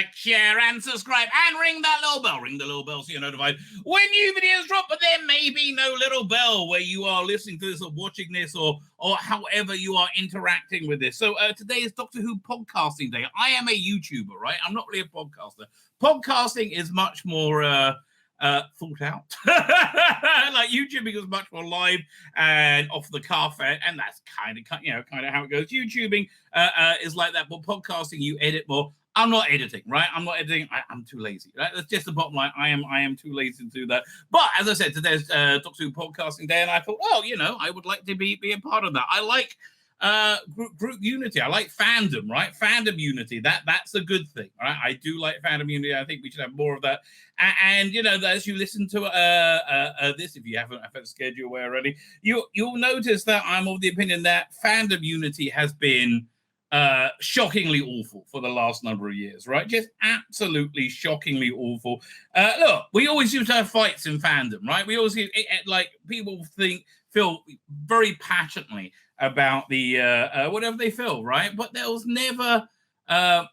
like, share, and subscribe, and ring that little bell. Ring the little bell so you're notified when new videos drop. But there may be no little bell where you are listening to this or watching this or however you are interacting with this. So today is Doctor Who podcasting day. I am a YouTuber, right? I'm not really a podcaster. Podcasting is much more thought out. Like YouTubing is much more live and off the cuff, and that's kind of how it goes. YouTubing is like that, but podcasting you edit more. I'm not editing, right? I'm not editing. I'm too lazy. Right? That's just the bottom line. I am too lazy to do that. But as I said, today's Doctor Who podcasting day, and I thought, well, I would like to be a part of that. I like group unity. I like fandom, right? Fandom unity. That's a good thing, right? I do like fandom unity. I think we should have more of that. And as you listen to this, if you haven't scared you away already, you'll notice that I'm of the opinion that fandom unity has been shockingly awful for the last number of years, right? Just absolutely shockingly awful. Look, we always used to have fights in fandom, right? We always people feel very passionately about the whatever they feel, right? But there was never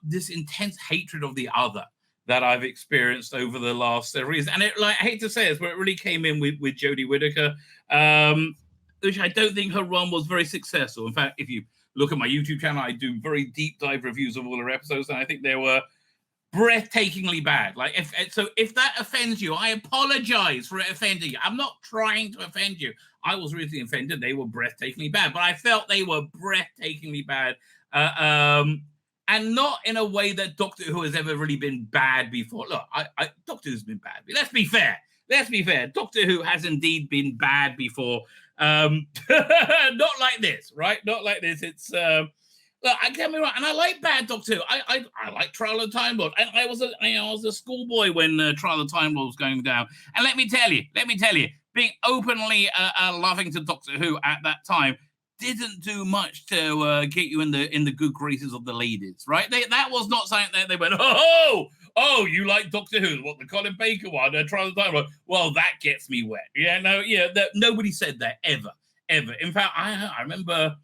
this intense hatred of the other that I've experienced over the last several years. And I hate to say this, but it really came in with Jodie Whittaker, which I don't think her run was very successful. In fact, if you look at my YouTube channel, I do very deep dive reviews of all her episodes, and I think they were breathtakingly bad. If that offends you, I apologize for it offending you. I'm not trying to offend you. I was really offended. They were breathtakingly bad, but I felt they were breathtakingly bad, and not in a way that Doctor Who has ever really been bad before. Look, Doctor Who's been bad. Let's be fair. Doctor Who has indeed been bad before. Not like this, right? Not like this. It's look, I get me wrong, and I like bad Doctor Who. I like Trial of Time Lord, and I was a schoolboy when Trial of Time Lord was going down. And let me tell you, being openly loving to Doctor Who at that time didn't do much to get you in the good graces of the ladies, right? That was not something that they went, oh, you like Doctor Who? What, the Colin Baker one? Trial of Time Lord? Well, that gets me wet. Nobody said that ever. In fact, I remember.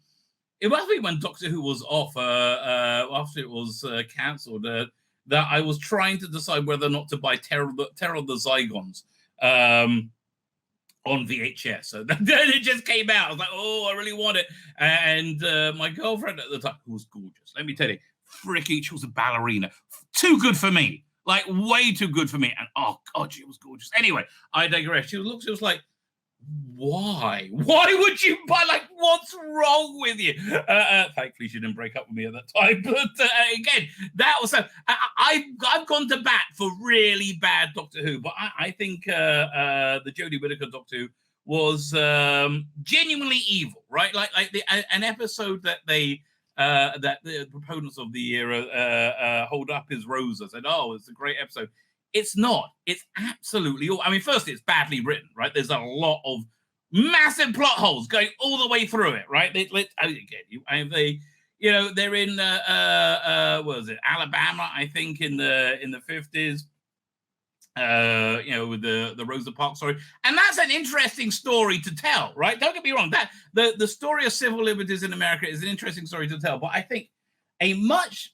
It must be when Doctor Who was off after it was cancelled that I was trying to decide whether or not to buy Terror of the Zygons on VHS. So then it just came out. I was like, oh, I really want it. And my girlfriend at the time, who was gorgeous, let me tell you, she was a ballerina. Too good for me. Like, way too good for me. And, oh, God, she was gorgeous. Anyway, I digress. She was like, why would you buy, like, what's wrong with you? Thankfully she didn't break up with me at that time, but again, that was I've gone to bat for really bad Doctor Who, but I think the Jodie Whittaker Doctor Who was genuinely evil, right? Like an episode that they that the proponents of the era hold up is Rosa, said, oh, it's a great episode. It's not. It's absolutely awful. I mean, first, it's badly written, right? There's a lot of massive plot holes going all the way through it, right? They're in what was it, Alabama, I think, in the 50s. With the Rosa Parks story, and that's an interesting story to tell, right? Don't get me wrong. That the story of civil liberties in America is an interesting story to tell, but I think a much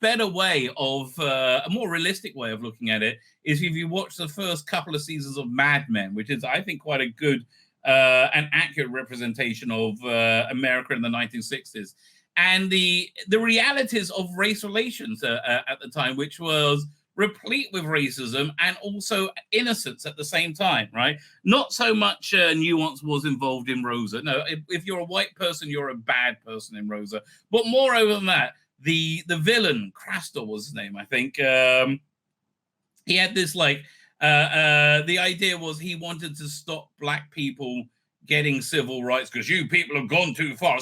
better way of a more realistic way of looking at it is if you watch the first couple of seasons of Mad Men, which is, I think, quite a good and accurate representation of America in the 1960s and the realities of race relations at the time, which was replete with racism and also innocence at the same time, right? Not so much nuance was involved in Rosa. No, if you're a white person, you're a bad person in Rosa. But moreover than that, the villain, Crastor was his name, I think, he had this the idea was he wanted to stop black people getting civil rights because you people have gone too far.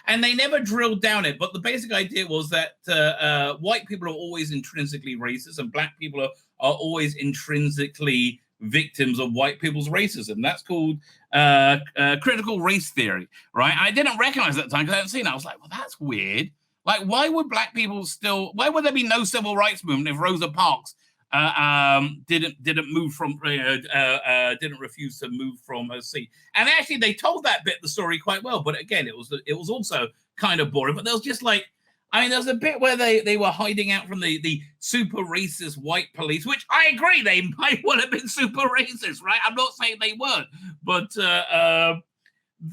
And they never drilled down it, but the basic idea was that white people are always intrinsically racist and black people are always intrinsically victims of white people's racism. That's called critical race theory, right? I didn't recognize that at the time because I hadn't seen it. I was like, well, that's weird. Like, why would black people why would there be no civil rights movement if Rosa Parks didn't move from didn't refuse to move from her seat? And actually they told that bit of the story quite well, but again it was also kind of boring. But there was just like I mean, there's a bit where they were hiding out from the super racist white police, which I agree they might well have been super racist, right? I'm not saying they weren't, but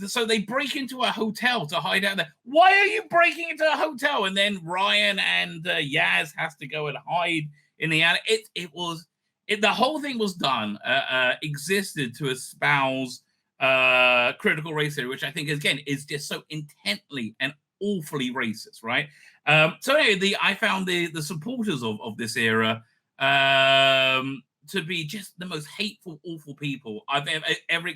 so they break into a hotel to hide out there. Why are you breaking into a hotel? And then Ryan and Yaz has to go and hide in the alley. The whole thing was done, existed to espouse critical race theory, which I think again is just so intently and awfully racist, right? So anyway, I found the supporters of this era to be just the most hateful, awful people I've ever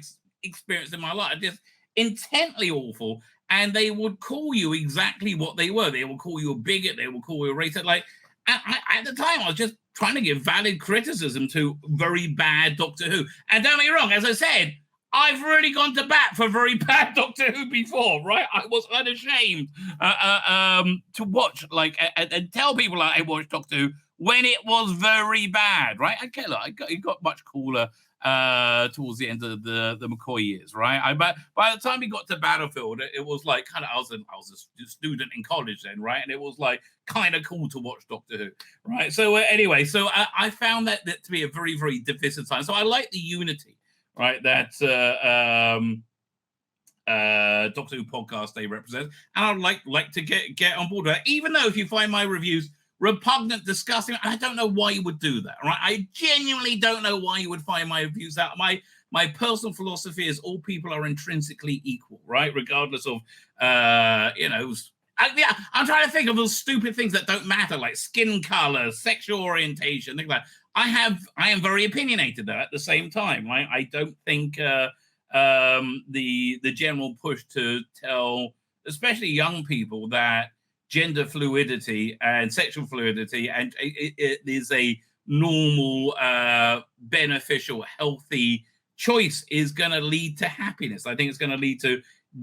experienced in my life. Just intently awful, and they would call you exactly what they were. They will call you a bigot. They will call you a racist. Like at the time, I was just trying to give valid criticism to very bad Doctor Who. And don't get me wrong, as I said, I've really gone to bat for very bad Doctor Who before, right? I was unashamed to watch, like, and tell people I watched Doctor Who when it was very bad, right? It got much cooler towards the end of the McCoy years, right? But by the time we got to Battlefield, it was like kind of I was a student in college then, right? And it was like kind of cool to watch Doctor Who, right? So anyway, I found that to be a very, very divisive time. So I like the unity, right? That Doctor Who podcast they represent, and I'd like to get on board with that. Even though if you find my reviews repugnant, disgusting, I don't know why you would do that, right? I genuinely don't know why you would find my reviews out. My personal philosophy is all people are intrinsically equal, right? Regardless of I'm trying to think of those stupid things that don't matter, like skin color, sexual orientation, things like that. I am very opinionated though at the same time, right? I don't think the general push to tell, especially young people, that gender fluidity and sexual fluidity and it is a normal, beneficial, healthy choice is going to lead to happiness. I think it's going to lead to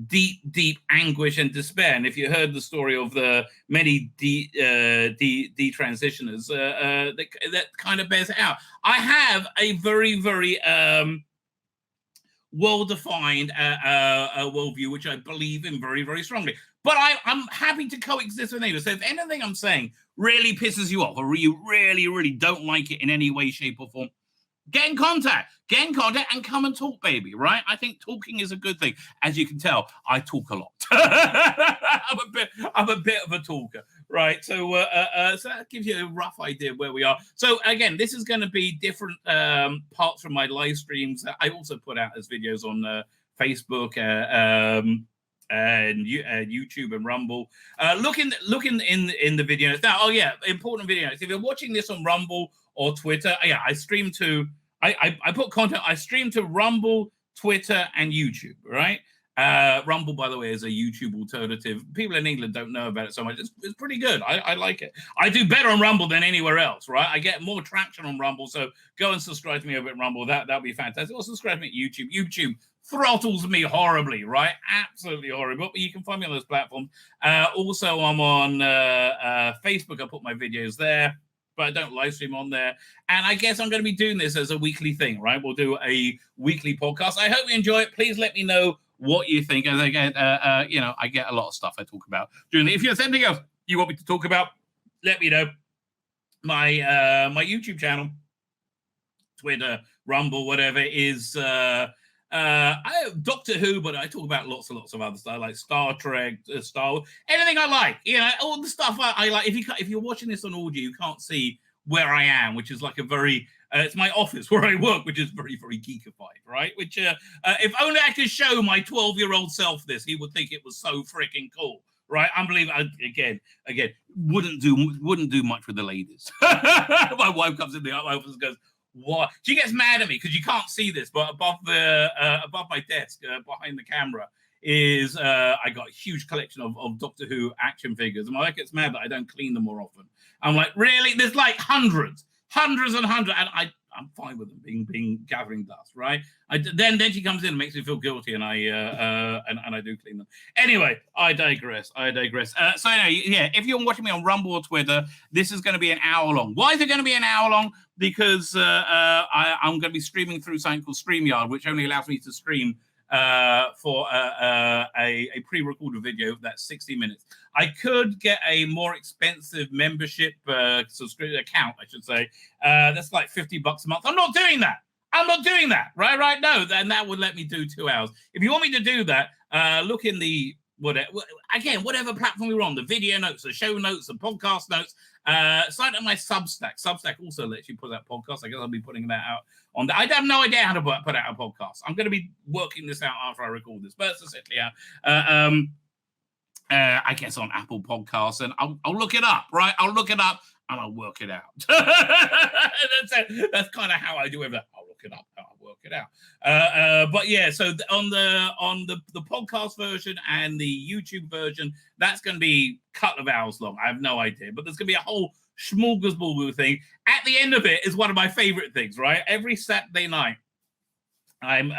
deep anguish and despair. And if you heard the story of the many detransitioners, that kind of bears it out. I have a very, very well-defined worldview, which I believe in very, very strongly. But I'm happy to coexist with neighbors. So if anything I'm saying really pisses you off, or you really, really don't like it in any way, shape, or form, get in contact and come and talk, baby, right? I think talking is a good thing. As you can tell, I talk a lot. I'm a bit of a talker, right? So that gives you a rough idea of where we are. So again, this is going to be different parts from my live streams. I also put out as videos on Facebook and YouTube and Rumble. Look in the videos now. Oh yeah, important videos. If you're watching this on Rumble or Twitter, I stream to. I put content. I stream to Rumble, Twitter, and YouTube. Right. Rumble, by the way, is a YouTube alternative. People in England don't know about it so much. It's pretty good. I like it. I do better on Rumble than anywhere else, right? I get more traction on Rumble, so go and subscribe to me over at Rumble. That'll be fantastic. Or subscribe to me at YouTube. YouTube throttles me horribly, right? Absolutely horrible. But you can find me on those platforms. Also, I'm on Facebook. I put my videos there, but I don't live stream on there. And I guess I'm going to be doing this as a weekly thing, right? We'll do a weekly podcast. I hope you enjoy it. Please let me know what you think. As I get, I get a lot of stuff I talk about during if there's anything else you want me to talk about, let me know. My YouTube channel, Twitter, Rumble, whatever is I have Doctor Who, but I talk about lots and lots of other stuff like Star Trek, Star Wars, anything I like. All the stuff I like. If you're watching this on audio, you can't see where I am, which is like a very it's my office where I work, which is very, very geekified, right? Which if only I could show my 12-year-old self this, he would think it was so freaking cool, right? Unbelievable. Again, wouldn't do much with the ladies. My wife comes in the office and goes, "What?" She gets mad at me because you can't see this, but above my desk, behind the camera, is I got a huge collection of Doctor Who action figures. And my wife gets mad that I don't clean them more often. I'm like, really? There's like hundreds, and I'm fine with them being gathering dust, right? Then she comes in and makes me feel guilty, and I do clean them. Anyway, I digress. So anyway, yeah, if you're watching me on Rumble or Twitter, this is going to be an hour long. Why is it going to be an hour long? Because I'm going to be streaming through something called StreamYard, which only allows me to stream for a pre-recorded video that's 60 minutes. I could get a more expensive membership subscription account, I should say. That's like $50 a month. I'm not doing that. Right? No, then that would let me do 2 hours. If you want me to do that, look in the whatever platform you're on, the video notes, the show notes, the podcast notes. Sign up my Substack. Substack also lets you put out podcasts. I guess I'll be putting that out on that. I have no idea how to put out a podcast. I'm going to be working this out after I record this, but it's essentially out. I guess on Apple Podcasts, and I'll look it up, right? I'll look it up and I'll work it out. That's kind of how I do everything. I'll look it up, I'll work it out. But yeah, so on the podcast version and the YouTube version, that's going to be a couple of hours long. I have no idea, but there's going to be a whole smorgasbord thing. At the end of it is one of my favorite things, right? Every Saturday night, I'm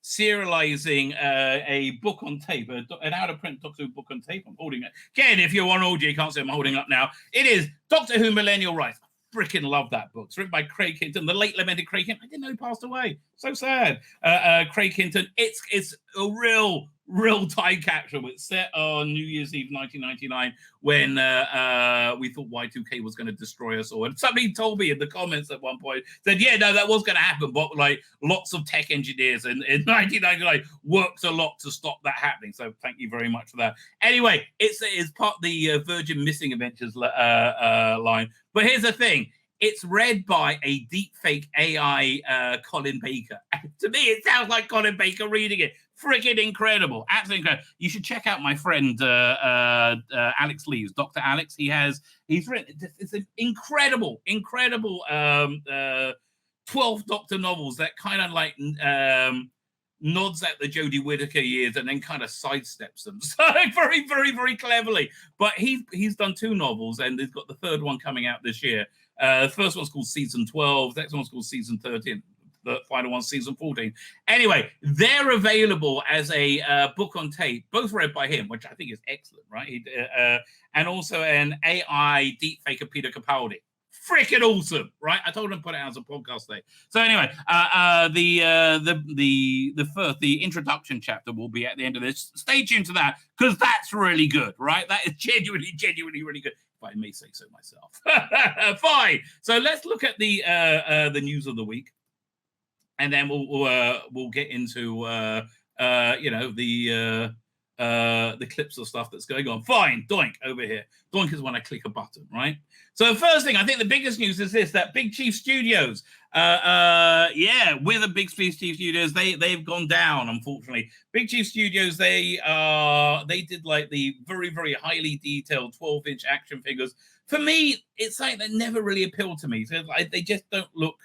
serializing a book on tape, an out-of-print Doctor Who book on tape. I'm holding it. Again, if you're on audio, you can't see I'm holding up now. It is Doctor Who Millennial Rise. I freaking love that book. It's written by Craig Hinton, the late lamented Craig Hinton. I didn't know he passed away. So sad. Craig Hinton. It's a real time capsule. It's set on New Year's Eve 1999 when we thought Y2K was going to destroy us all. And somebody told me in the comments at one point, said, yeah, no, that was going to happen, but like lots of tech engineers in 1999 worked a lot to stop that happening. So thank you very much for that. Anyway, it's part of the Virgin Missing Adventures line. But here's the thing. It's read by a deepfake AI Colin Baker. To me, it sounds like Colin Baker reading it. Freaking incredible. Absolutely incredible. You should check out my friend Alex Lees, Dr. Alex. He's written, it's an incredible 12th Doctor novels that kind of like nods at the Jodie Whittaker years and then kind of sidesteps them. So very, very, very cleverly. But he's done 2 novels and he's got the 3rd one coming out this year. The first one's called Season 12. The next one's called Season 13. The final one's Season 14. Anyway, they're available as a book on tape, both read by him, which I think is excellent, right? And also an AI deepfake of Peter Capaldi. Freaking awesome, right? I told him to put it out as a podcast today. So anyway, the introduction chapter will be at the end of this. Stay tuned to that because that's really good, right? That is genuinely really good. If I may say so myself. Fine. So let's look at the news of the week, and then we'll get into the clips of stuff that's going on. Fine. Doink over here. Doink is when I click a button, right? So first thing, I think the biggest news is this, that Big Chief Studios, with the Big Chief Studios, they've gone down, unfortunately. Big Chief Studios, they did like the very, very highly detailed 12-inch action figures. For me, it's something that never really appealed to me. So they just don't look.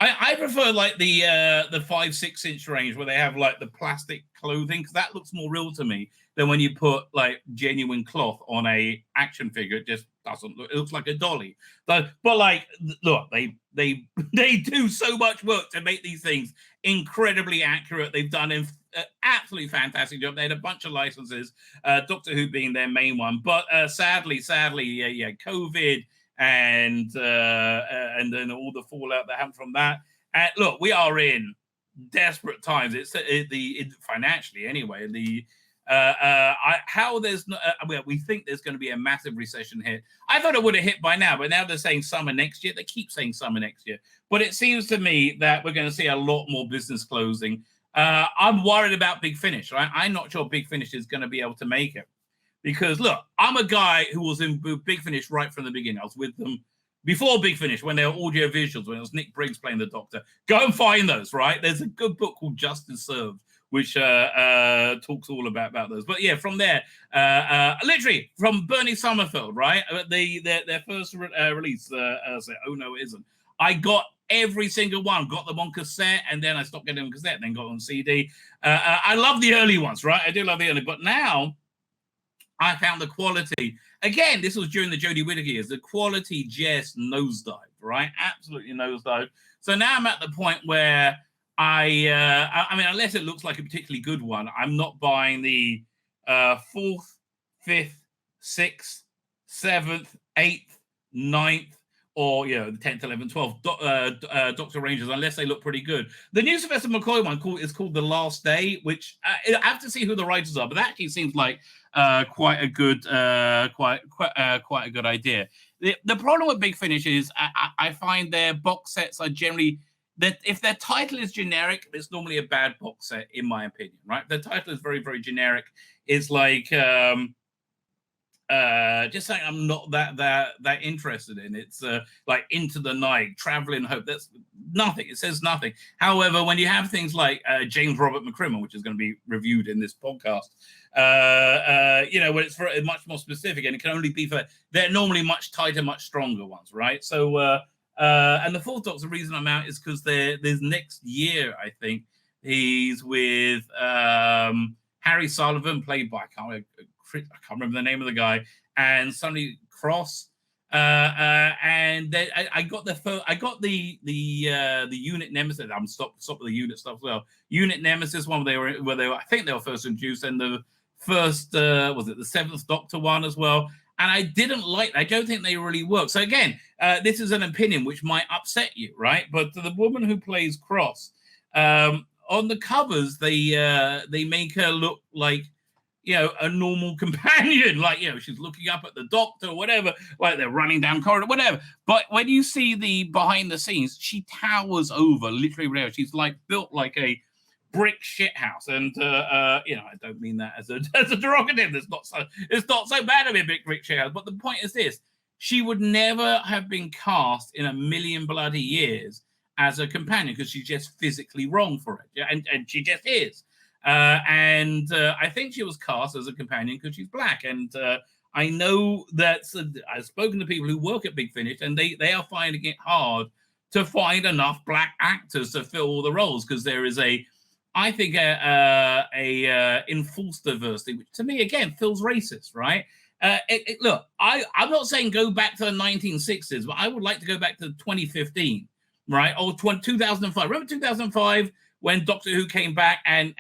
I prefer like the 5-6 inch range where they have like the plastic clothing, because that looks more real to me than when you put like genuine cloth on a action figure. It just doesn't look. It looks like a dolly. But like, look, they do so much work to make these things incredibly accurate. They've done an absolutely fantastic job. They had a bunch of licenses, Doctor Who being their main one, but sadly, COVID. And then all the fallout that happened from that. And look, we are in desperate times. It's financially anyway. We think there's going to be a massive recession hit. I thought it would have hit by now, but now they're saying summer next year. They keep saying summer next year, but it seems to me that we're going to see a lot more business closing. I'm worried about Big Finish. Right? I'm not sure Big Finish is going to be able to make it. Because, look, I'm a guy who was in Big Finish right from the beginning. I was with them before Big Finish when they were audio visuals, when it was Nick Briggs playing the Doctor. Go and find those, right? There's a good book called Justice Served, which talks all about those. But, yeah, from there, literally from Bernie Summerfield, right? Their first release, Oh No It Isn't. I got every single one, got them on cassette, and then I stopped getting them on cassette, then got them on CD. I love the early ones, right? I do love the early, but now I found the quality, again, this was during the Jodie Whittaker years, the quality just nosedived, right? Absolutely nosedived. So now I'm at the point where I mean, unless it looks like a particularly good one, I'm not buying the 4th, 5th, 6th, 7th, 8th, 9th, or the 10th, 11th, 12th Doctor Rangers, unless they look pretty good. The new Sylvester McCoy one is called The Last Day, which I have to see who the writers are, but that actually seems like quite a good idea. The problem with Big Finish is I find their box sets are generally that if their title is generic, it's normally a bad box set, in my opinion. Right? If the title is very, very generic, it's like just saying I'm not that interested in. It's like Into the Night, Traveling Hope. That's nothing. It says nothing. However, when you have things like James Robert McCrimmon, which is going to be reviewed in this podcast, when it's much more specific, and it can only be for, they're normally much tighter, much stronger ones, right? So, and the Fourth Doctor, the reason I'm out is because there's next year, I think, he's with Harry Sullivan, played by I can't remember the name of the guy, and Sonny Cross, and I got the Unit Nemesis. I'm stop with the unit stuff as well. Unit Nemesis one where they were I think they were first introduced, and the first was it the Seventh Doctor one as well. And I didn't like. I don't think they really work. So again, this is an opinion which might upset you, right? But the woman who plays Cross, on the covers, they make her look like, a normal companion, like, she's looking up at the Doctor or whatever, like they're running down corridor, whatever. But when you see the behind the scenes, she towers over, literally, whatever. She's like built like a brick shithouse. And, I don't mean that as a derogative. It's not so bad to be a big brick shithouse. But the point is this, she would never have been cast in a million bloody years as a companion because she's just physically wrong for it. And she just is. I think she was cast as a companion because she's black. And I know that I've spoken to people who work at Big Finish, and they are finding it hard to find enough black actors to fill all the roles because there is I think a enforced diversity, which to me again feels racist, right? Look, I'm not saying go back to the 1960s, but I would like to go back to 2015, right? Or 2005. Remember 2005? When Doctor Who came back and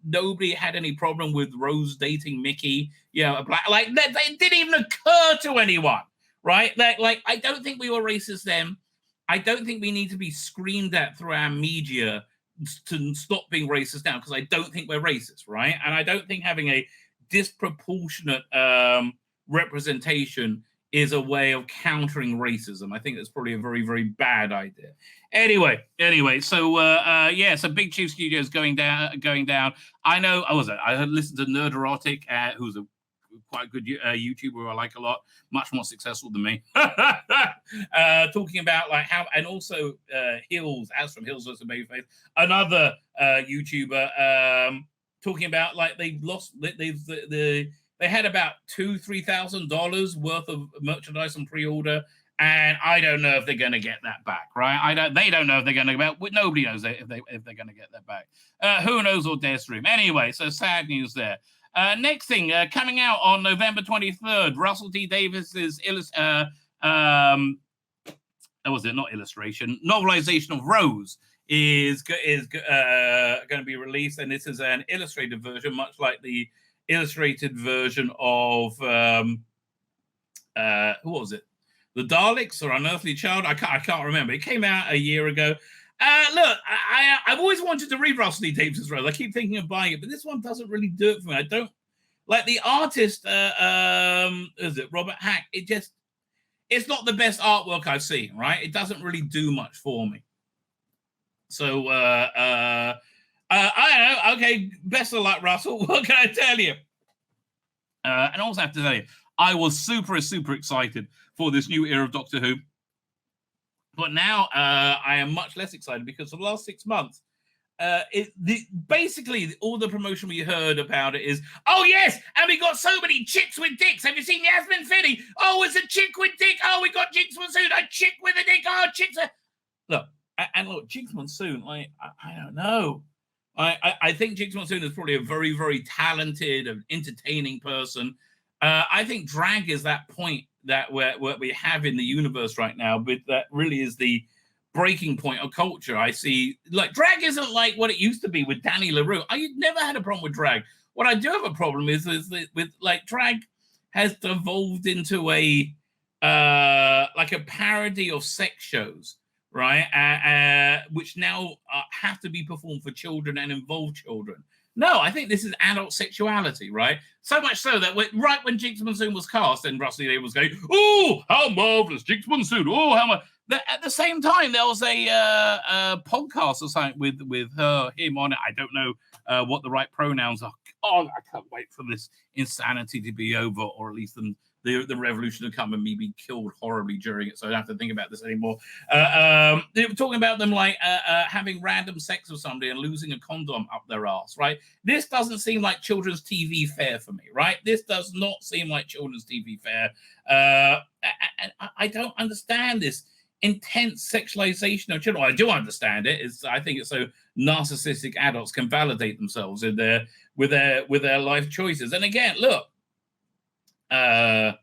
nobody had any problem with Rose dating Mickey, a black, like that didn't even occur to anyone, right? Like I don't think we were racist then. I don't think we need to be screamed at through our media to stop being racist now, because I don't think we're racist, right? And I don't think having a disproportionate representation is a way of countering racism. I think that's probably a very, very bad idea. Anyway, so so Big Chief Studios going down. I know, I had listened to Nerderotic, who's a quite good YouTuber who I like a lot, much more successful than me, talking about like how, and also Hills, as from Hills vs. Babyface, another YouTuber, talking about like they've lost, they had about $2,000-3,000 worth of merchandise on pre-order, and I don't know if they're going to get that back, right? They don't know if they're going to get. Nobody knows if they're going to get that back. Who knows or dare dream? Anyway, so sad news there. Next thing, coming out on November 23rd, Russell T Davis's novelization of Rose is going to be released, and this is an illustrated version, much like the illustrated version of who was it? The Daleks or Unearthly Child? I can't remember. It came out a year ago. Look, I've always wanted to read Russell T Davies' Rose. I keep thinking of buying it, but this one doesn't really do it for me. I don't like the artist. Is it Robert Hack? It's not the best artwork I've seen. Right? It doesn't really do much for me. So I don't know. Okay, best of luck, Russell. What can I tell you? And also have to tell you, I was super excited for this new era of Doctor Who. But now I am much less excited because for the last 6 months, basically all the promotion we heard about it is, oh yes, and we got so many chicks with dicks. Have you seen Yasmin Finney? Oh, it's a chick with dick. Oh, we got Jinx Monsoon, a chick with a dick. Oh, chicks. Look, Jinx Monsoon, like, I don't know. I think Jinx Monsoon is probably a very, very talented and entertaining person. I think drag is that point that we have in the universe right now, but that really is the breaking point of culture. I see, like, drag isn't like what it used to be with Danny LaRue. I never had a problem with drag. What I do have a problem is with, like, drag has devolved into a like a parody of sex shows, right? Which now have to be performed for children and involve children. No, I think this is adult sexuality, right? So much so that right when Jinx Monsoon was cast, and Rusty Lee was going, "Oh, how marvelous, Jinx Monsoon! Oh, how much." At the same time, there was a podcast or something with him on it. I don't know what the right pronouns are. Oh, I can't wait for this insanity to be over, or at least the revolution to come and me be killed horribly during it, so I don't have to think about this anymore. They were talking about them like having random sex with somebody and losing a condom up their ass, right? This doesn't seem like children's TV fare for me, right? This does not seem like children's TV fare. I don't understand this intense sexualization of children. Well, I do understand it. I think it's so narcissistic adults can validate themselves in with their life choices. And again, look, and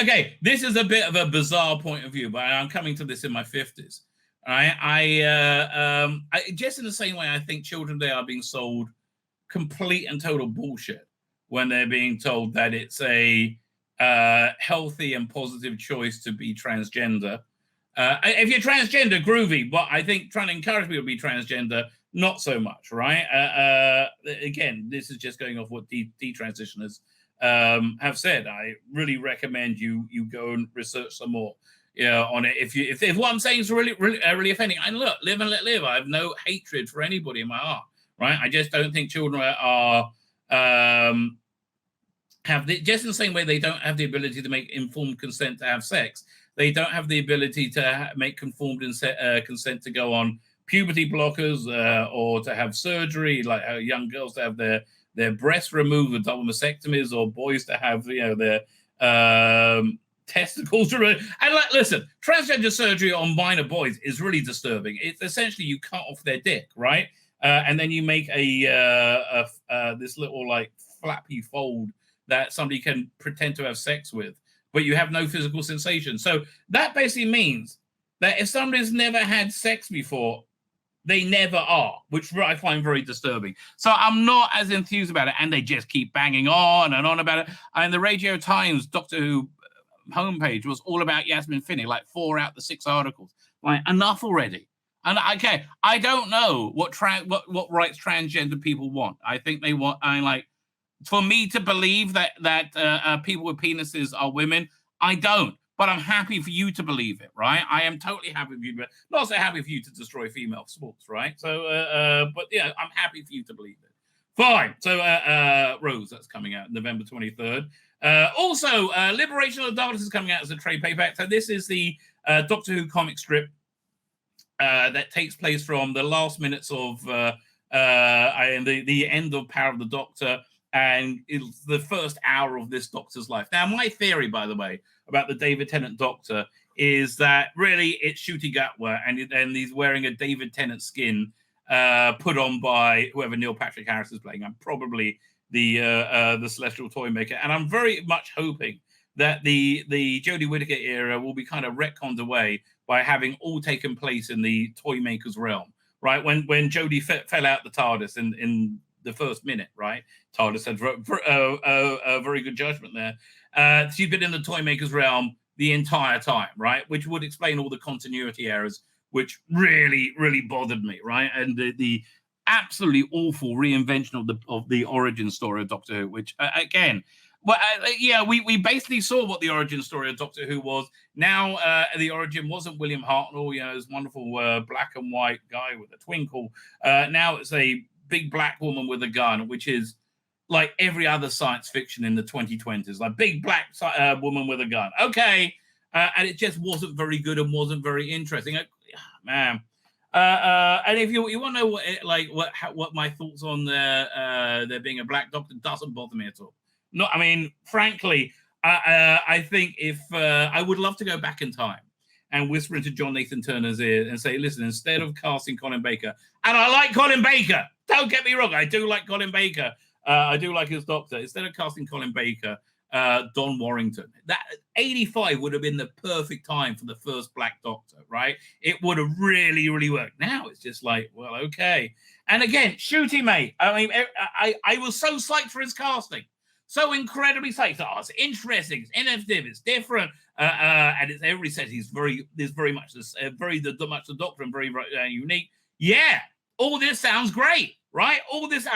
okay, this is a bit of a bizarre point of view, but I'm coming to this in my 50s. I just in the same way I think children today are being sold complete and total bullshit when they're being told that it's a healthy and positive choice to be transgender. If you're transgender, groovy, but I think trying to encourage people to be transgender, not so much, right? Again, this is just going off what detransitioners have said. I really recommend you go and research some more on it. If what I'm saying is really offending, and look, live and let live. I have no hatred for anybody in my heart, right? I just don't think children are just in the same way they don't have the ability to make informed consent to have sex. They don't have the ability to make conformed consent to go on puberty blockers or to have surgery, like young girls to have their breasts removed with double mastectomies, or boys to have their testicles removed. And listen, transgender surgery on minor boys is really disturbing. It's essentially you cut off their dick, right? And then you make this little like flappy fold that somebody can pretend to have sex with, but you have no physical sensation. So that basically means that if somebody's never had sex before, they never are, which I find very disturbing. So I'm not as enthused about it, and they just keep banging on and on about it. And the Radio Times Doctor Who homepage was all about Yasmin Finney, like 4 out of the 6 articles. Like, enough already. And okay, I don't know what rights transgender people want. I think they want, for me to believe that people with penises are women, I don't. But I'm happy for you to believe it, right? I am totally happy for you, but not so happy for you to destroy female sports, right? So, but yeah, I'm happy for you to believe it. Fine. So, Rose, that's coming out November 23rd. Also, Liberation of the Darkness is coming out as a trade paperback. So this is the Doctor Who comic strip that takes place from the last minutes of the end of Power of the Doctor, and it's the first hour of this Doctor's life. Now, my theory, by the way, about the David Tennant Doctor is that really it's Ncuti Gatwa, and he's wearing a David Tennant skin put on by whoever Neil Patrick Harris is playing. I'm probably the Celestial Toymaker, and I'm very much hoping that the Jodie Whittaker era will be kind of retconned away by having all taken place in the Toymaker's realm, right? When Jodie fell out the TARDIS in the first minute, right? TARDIS had a very good judgment there. She'd been in the Toymaker's realm the entire time, right? Which would explain all the continuity errors, which really, really bothered me, right? And the absolutely awful reinvention of the origin story of Doctor Who, which again, well, we basically saw what the origin story of Doctor Who was. Now, the origin wasn't William Hartnell, this wonderful black and white guy with a twinkle. Now it's a big black woman with a gun, which is like every other science fiction in the 2020s, like big black woman with a gun. Okay, and it just wasn't very good and wasn't very interesting. Man. And if you want to know what my thoughts on there being a black doctor, doesn't bother me at all. No, I mean, frankly, I think if I would love to go back in time and whisper into John Nathan Turner's ear and say, listen, instead of casting Colin Baker, and I like Colin Baker, don't get me wrong, I do like Colin Baker, I do like his Doctor. Instead of casting Colin Baker, Don Warrington, that 85 would have been the perfect time for the first Black Doctor, right? It would have really, really worked. Now it's just like, well, okay. And again, Ncuti, mate. I mean, I was so psyched for his casting. so incredibly psyched. Oh, it's interesting, it's innovative, it's different, and it's everybody says there's very much this, much the Doctor and very unique. Yeah, all this sounds great, right? All this,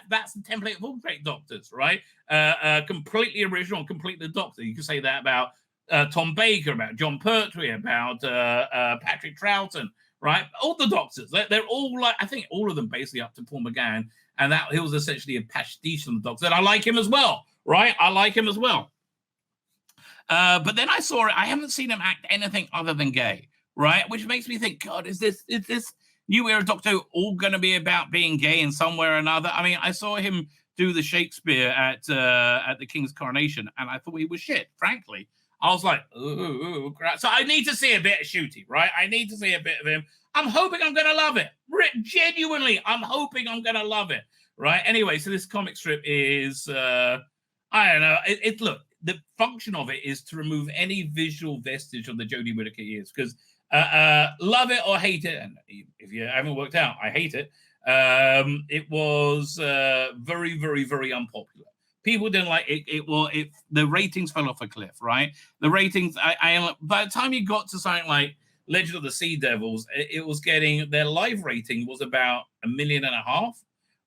that's the template of all great Doctors, right? Completely original, completely Doctor. You can say that about Tom Baker, about John Pertwee, about Patrick Troughton, right? All the Doctors, they're all like, I think all of them basically up to Paul McGann, and that he was essentially a pastiche on the Doctor. And I like him as well, right? I like him as well. But then I haven't seen him act anything other than gay, right? Which makes me think, God, is this new era Doctor all going to be about being gay in some way or another? I mean, I saw him do the Shakespeare at the King's Coronation, and I thought he was shit, frankly. I was like, ooh, crap. So I need to see a bit of Shooty, right? I need to see a bit of him. I'm hoping I'm going to love it. Genuinely, I'm hoping I'm going to love it, right? Anyway, so this comic strip is, I don't know. Look, the function of it is to remove any visual vestige of the Jodie Whittaker years, because love it or hate it, and if you haven't worked out, I hate it. It was very, very, very unpopular. People didn't like it. The ratings fell off a cliff, right? The ratings, by the time you got to something like Legend of the Sea Devils, it was getting, their live rating was about 1.5 million,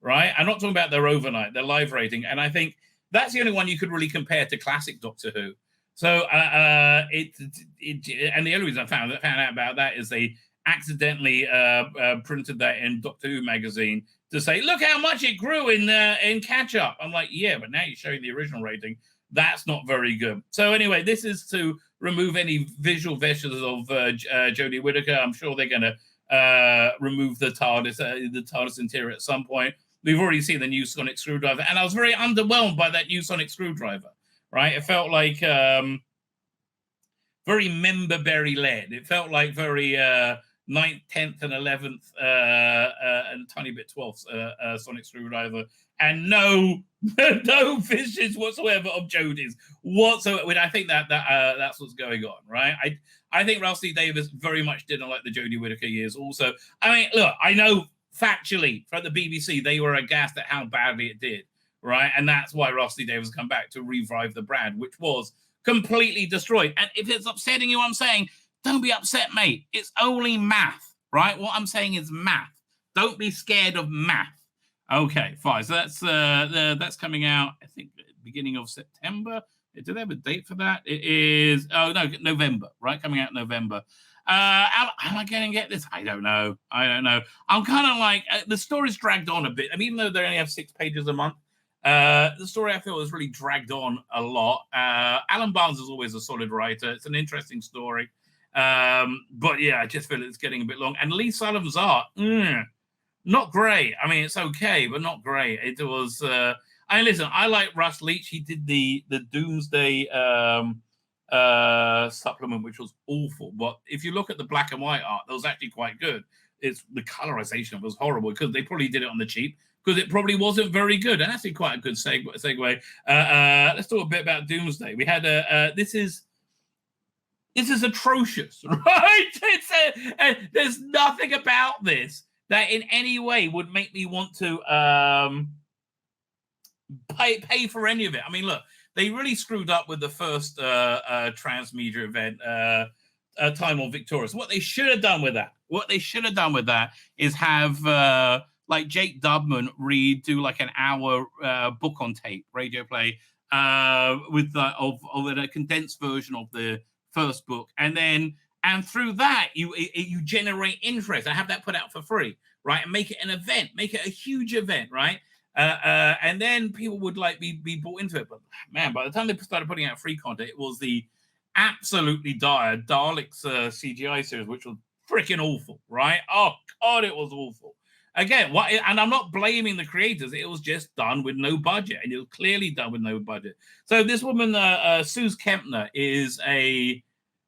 right? I'm not talking about their overnight, their live rating. And I think that's the only one you could really compare to classic Doctor Who. So, and the only reason I found out about that is they accidentally printed that in Doctor Who magazine to say, look how much it grew in catch up. I'm like, yeah, but now you're showing the original rating. That's not very good. So anyway, this is to remove any visual vestiges of Jodie Whittaker. I'm sure they're going to remove the TARDIS interior at some point. We've already seen the new sonic screwdriver, and I was very underwhelmed by that new sonic screwdriver. Right, it felt like very member-berry led. It felt like very 9th, 10th, and 11th, and tiny bit 12th sonic screwdriver, and no fishes whatsoever of Jodie's whatsoever. I think that's what's going on, right? I think Ralph C. Davis very much didn't like the Jodie Whittaker years. Also, I mean, look, I know factually from the BBC they were aghast at how badly it did. Right, and that's why Ross D. Davis come back to revive the brand, which was completely destroyed. And if it's upsetting you, I'm saying, don't be upset, mate. It's only math, right? What I'm saying is math. Don't be scared of math. Okay, fine. So that's coming out, I think, beginning of September. Do they have a date for that? It is, November, right? Coming out in November. Am I going to get this? I don't know. I'm kind of like, the story's dragged on a bit. I mean, even though they only have 6 pages a month, the story I feel has really dragged on a lot. Alan Barnes is always a solid writer. It's an interesting story. But yeah, I just feel it's getting a bit long. And Lee Sullivan's art, not great. I mean, it's okay, but not great. It was, listen, I like Russ Leach. He did the Doomsday supplement, which was awful. But if you look at the black and white art, that was actually quite good. It's the colorization was horrible because they probably did it on the cheap, because it probably wasn't very good. And that's quite a good segue. Let's talk a bit about Doomsday. We had this is atrocious, right? There's nothing about this that in any way would make me want to pay for any of it. I mean, look, they really screwed up with the first transmedia event, Time on Victorious. What they should have done with that is have like Jake Dubman do like an hour book on tape radio play with of a condensed version of the first book, and through that you generate interest and have that put out for free, right? And make it an event, make it a huge event, right? And then people would like be bought into it. But man, by the time they started putting out free content, it was the absolutely dire Daleks CGI series, which was freaking awful, right? Oh God, it was awful. Again, and I'm not blaming the creators. It was just done with no budget, and it was clearly done with no budget. So this woman, Suze Kempner, is a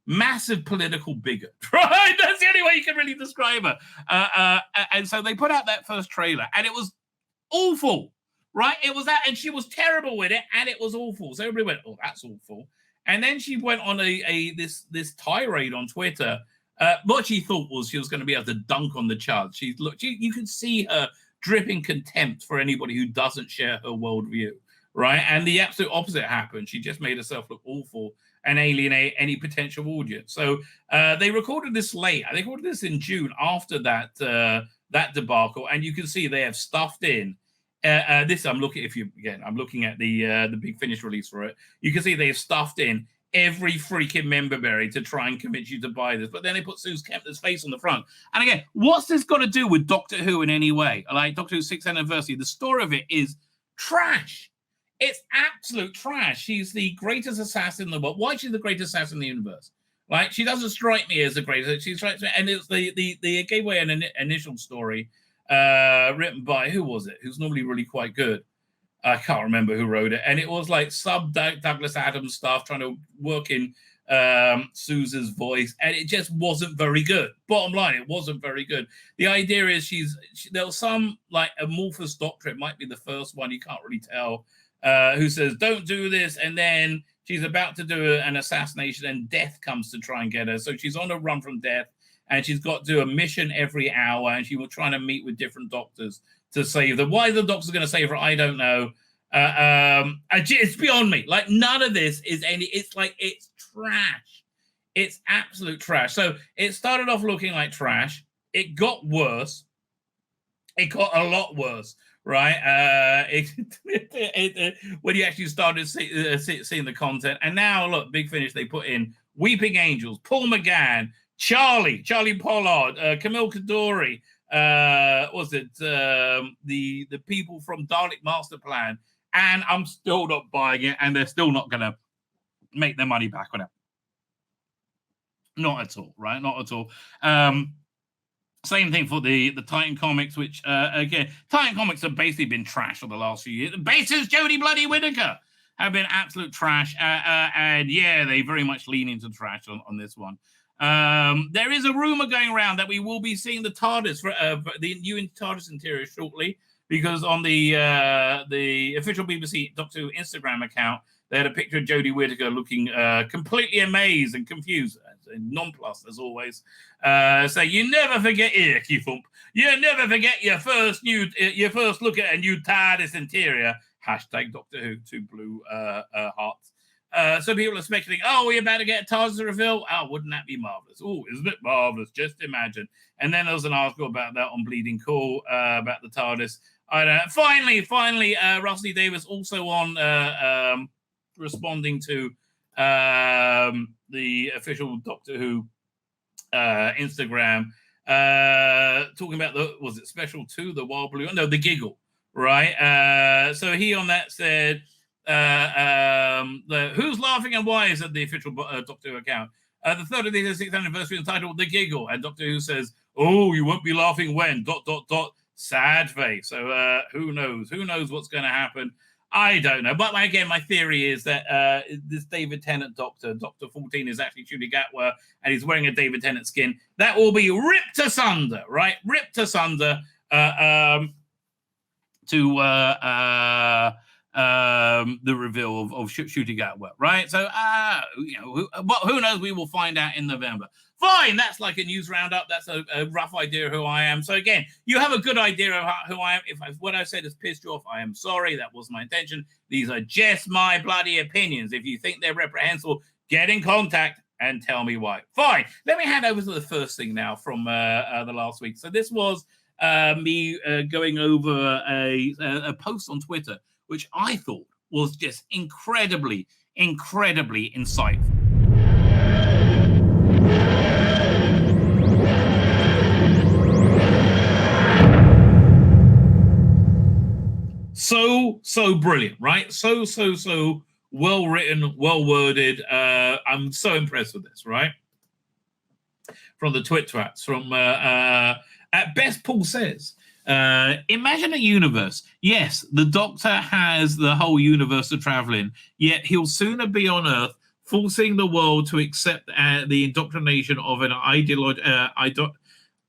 massive political bigot, right? That's the only way you can really describe her. And so they put out that first trailer, and it was awful, right? It was that, and she was terrible with it, and it was awful. So everybody went, "Oh, that's awful." And then she went on this tirade on Twitter. What she thought was she was going to be able to dunk on the charts. You could see her dripping contempt for anybody who doesn't share her worldview, right? And the absolute opposite happened. She just made herself look awful and alienate any potential audience. So they recorded this late. They recorded this in June after that debacle, and you can see they have stuffed in. This I'm looking. I'm looking at the Big Finish release for it. You can see they have stuffed in every freaking member berry to try and convince you to buy this. But then they put Suze Kempner's face on the front. And again, what's this got to do with Doctor Who in any way? Like Doctor Who's 6th anniversary, the story of it is trash. It's absolute trash. She's the greatest assassin in the world. Why is she the greatest assassin in the universe? Like, she doesn't strike me as the greatest. She strikes me, and it's they gave away an initial story written by, who was it? Who's normally really quite good. I can't remember who wrote it. And it was like sub Douglas Adams stuff, trying to work in Suze's voice. And it just wasn't very good. Bottom line, it wasn't very good. The idea is there was some like amorphous doctor, it might be the first one, you can't really tell, who says, don't do this. And then she's about to do an assassination and death comes to try and get her. So she's on a run from death and she's got to do a mission every hour. And she was trying to meet with different doctors to save them. Why the doctor's going to save her, I don't know. It's beyond me. Like, none of this is it's trash. It's absolute trash. So it started off looking like trash. It got worse. It got a lot worse, right? When you actually started seeing the content. And now, look, Big Finish, they put in Weeping Angels, Paul McGann, Charlie Pollard, Camille Kadori, the people from Dalek Master Plan, and I'm still not buying it, and they're still not going to make their money back on it. Not at all, right? Not at all. Same thing for the Titan comics, which again, Titan comics have basically been trash for the last few years. Basis Jodie Bloody Whittaker have been absolute trash, and yeah, they very much lean into trash on this one. There is a rumor going around that we will be seeing the TARDIS for the new TARDIS interior shortly, because on the official BBC Doctor Who Instagram account, they had a picture of Jodie Whittaker looking completely amazed and confused, nonplussed as always. So you never forget you never forget your first look at a new TARDIS interior. Hashtag Doctor Who, 2 blue hearts. So people are speculating, we're about to get a TARDIS reveal. Oh, wouldn't that be marvelous? Oh, isn't it marvelous? Just imagine. And then there was an article about that on Bleeding Cool about the TARDIS. I don't know. Finally, Russell Davis also on responding to the official Doctor Who Instagram, talking about was it Special 2, the Wild Blue? No, the Giggle, right? So he on that said, who's laughing and why is at the official Doctor Who account. The 36th anniversary entitled The Giggle, and Doctor Who says, you won't be laughing when ... sad face. So who knows what's going to happen. I don't know, but again, my theory is that this David Tennant Doctor 14 is actually Judy Gatwa, and he's wearing a David Tennant skin that will be ripped asunder, right? Ripped asunder to the reveal of Ncuti Gatwa, right? So, who knows? We will find out in November. Fine, that's like a news roundup. That's a rough idea of who I am. So again, you have a good idea of who I am. If what I said has pissed you off, I am sorry. That wasn't my intention. These are just my bloody opinions. If you think they're reprehensible, get in contact and tell me why. Fine. Let me hand over to the first thing now from the last week. So this was me going over a post on Twitter, which I thought was just incredibly insightful. So brilliant, right? So well written, well worded. I'm so impressed with this, right? From the Twit-Twats, from at best, Paul says, imagine a universe. Yes, the Doctor has the whole universe to travel in, yet he'll sooner be on Earth, forcing the world to accept the indoctrination of an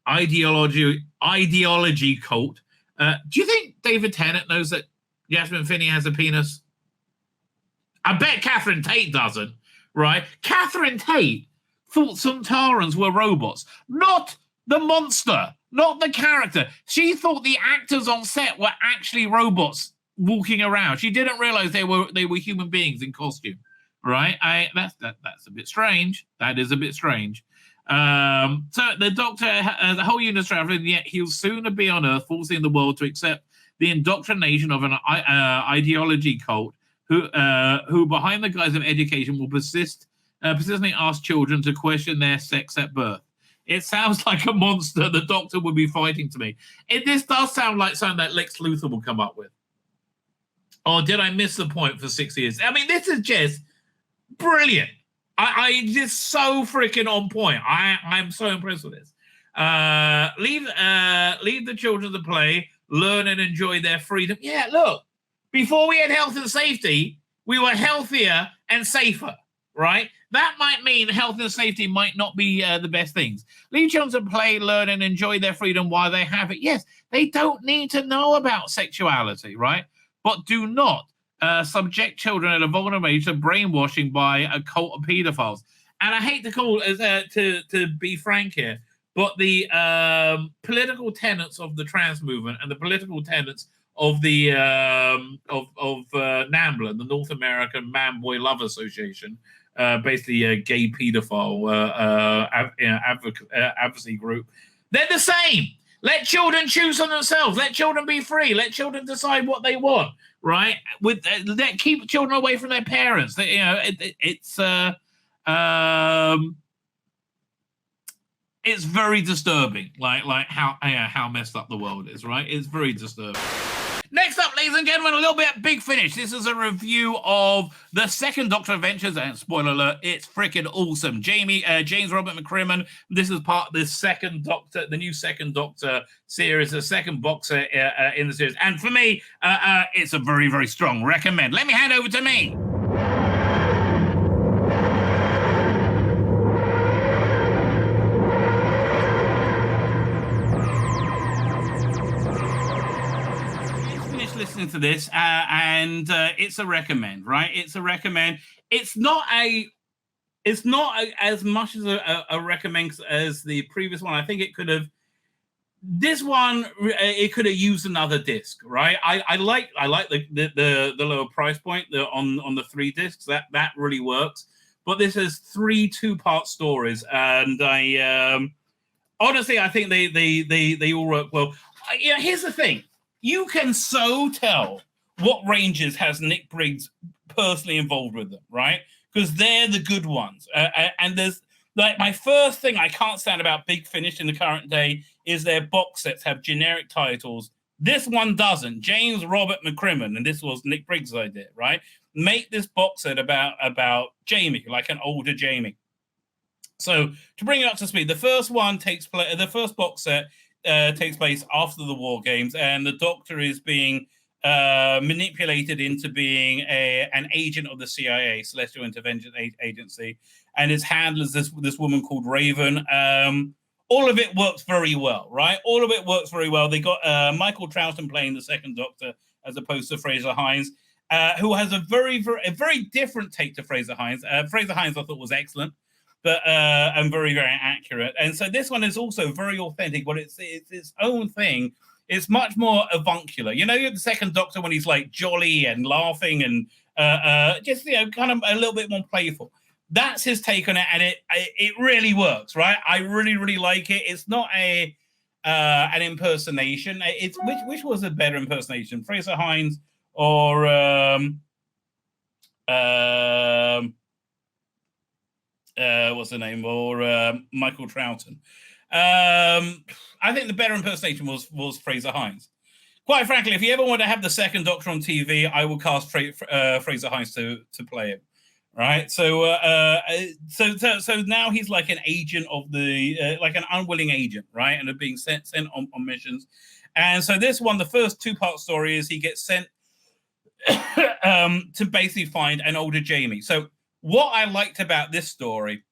ideology cult. Do you think David Tennant knows that Yasmin Finney has a penis? I bet Catherine Tate doesn't, right? Catherine Tate thought Sontarans were robots, not the monster, not the character. She thought the actors on set were actually robots. walking around. She didn't realize they were human beings in costume, right? That's a bit strange. That is a bit strange. So the Doctor, the whole unit is traveling, yet he'll sooner be on Earth, forcing the world to accept the indoctrination of an ideology cult, who behind the guise of education, will persistently ask children to question their sex at birth. It sounds like a monster the Doctor would be fighting to me. This does sound like something that Lex Luthor will come up with. Or did I miss the point for 6 years? I mean, this is just brilliant. I just so freaking on point. I'm so impressed with this. Leave the children to play, learn and enjoy their freedom. Yeah, look, before we had health and safety, we were healthier and safer, right? That might mean health and safety might not be the best things. Leave children to play, learn, and enjoy their freedom while they have it. Yes, they don't need to know about sexuality, right? But do not subject children at a vulnerable age to brainwashing by a cult of pedophiles. And I hate to call to be frank here, but the political tenets of the trans movement and the political tenets of the NAMBLA, the North American Man Boy Love Association, basically a gay pedophile advocacy group, they're the same. Let children choose for themselves. Let children be free. Let children decide what they want. Right? Keep children away from their parents. It's very disturbing. Like how messed up the world is. Right? It's very disturbing. Next up, ladies and gentlemen, a little bit big finish. This is a review of the second Doctor Adventures, and spoiler alert, it's freaking awesome. James Robert McCrimmon. This is part of the second Doctor, the new second Doctor series, the second boxer in the series. And for me, it's a very, very strong recommend. Let me hand over to me. Listening to this and it's a recommend, right? It's a recommend. It's not as much as a recommend as the previous one. I think it could have used another disc, right? I like the lower price point on the 3 discs. That really works. But this has 3 2-part stories, and I honestly I think they all work well. Here's the thing. You can so tell what Rangers has Nick Briggs personally involved with them, right? Because they're the good ones. And there's like my first thing I can't stand about Big Finish in the current day is their box sets have generic titles. This one doesn't. James Robert McCrimmon, and this was Nick Briggs' idea, right? Make this box set about Jamie, like an older Jamie. So to bring it up to speed, the first one takes place. The first box set takes place after the War Games, and the Doctor is being manipulated into being an agent of the CIA, Celestial Intervention Agency, and his handler is this woman called Raven. All of it works very well, right? All of it works very well. They got Michael Troughton playing the second Doctor as opposed to Fraser Hines, who has a very different take to Fraser Hines. Fraser Hines I thought was excellent, but and very, very accurate. And so this one is also very authentic, but it's its own thing. It's much more avuncular. You know, the second Doctor when he's like jolly and laughing and just kind of a little bit more playful. That's his take on it, and it really works, right? I really, really like it. It's not an impersonation. It's which was a better impersonation, Fraser Hines or what's the name, or Michael Troughton. I think the better impersonation was Fraser Hines. Quite frankly, if you ever want to have the second Doctor on TV, I will cast Fraser Hines to play him. Right, so now he's like an agent of the like an unwilling agent, right, and are being sent on missions. And so this one, the first 2-part story is he gets sent to basically find an older Jamie. So what I liked about this story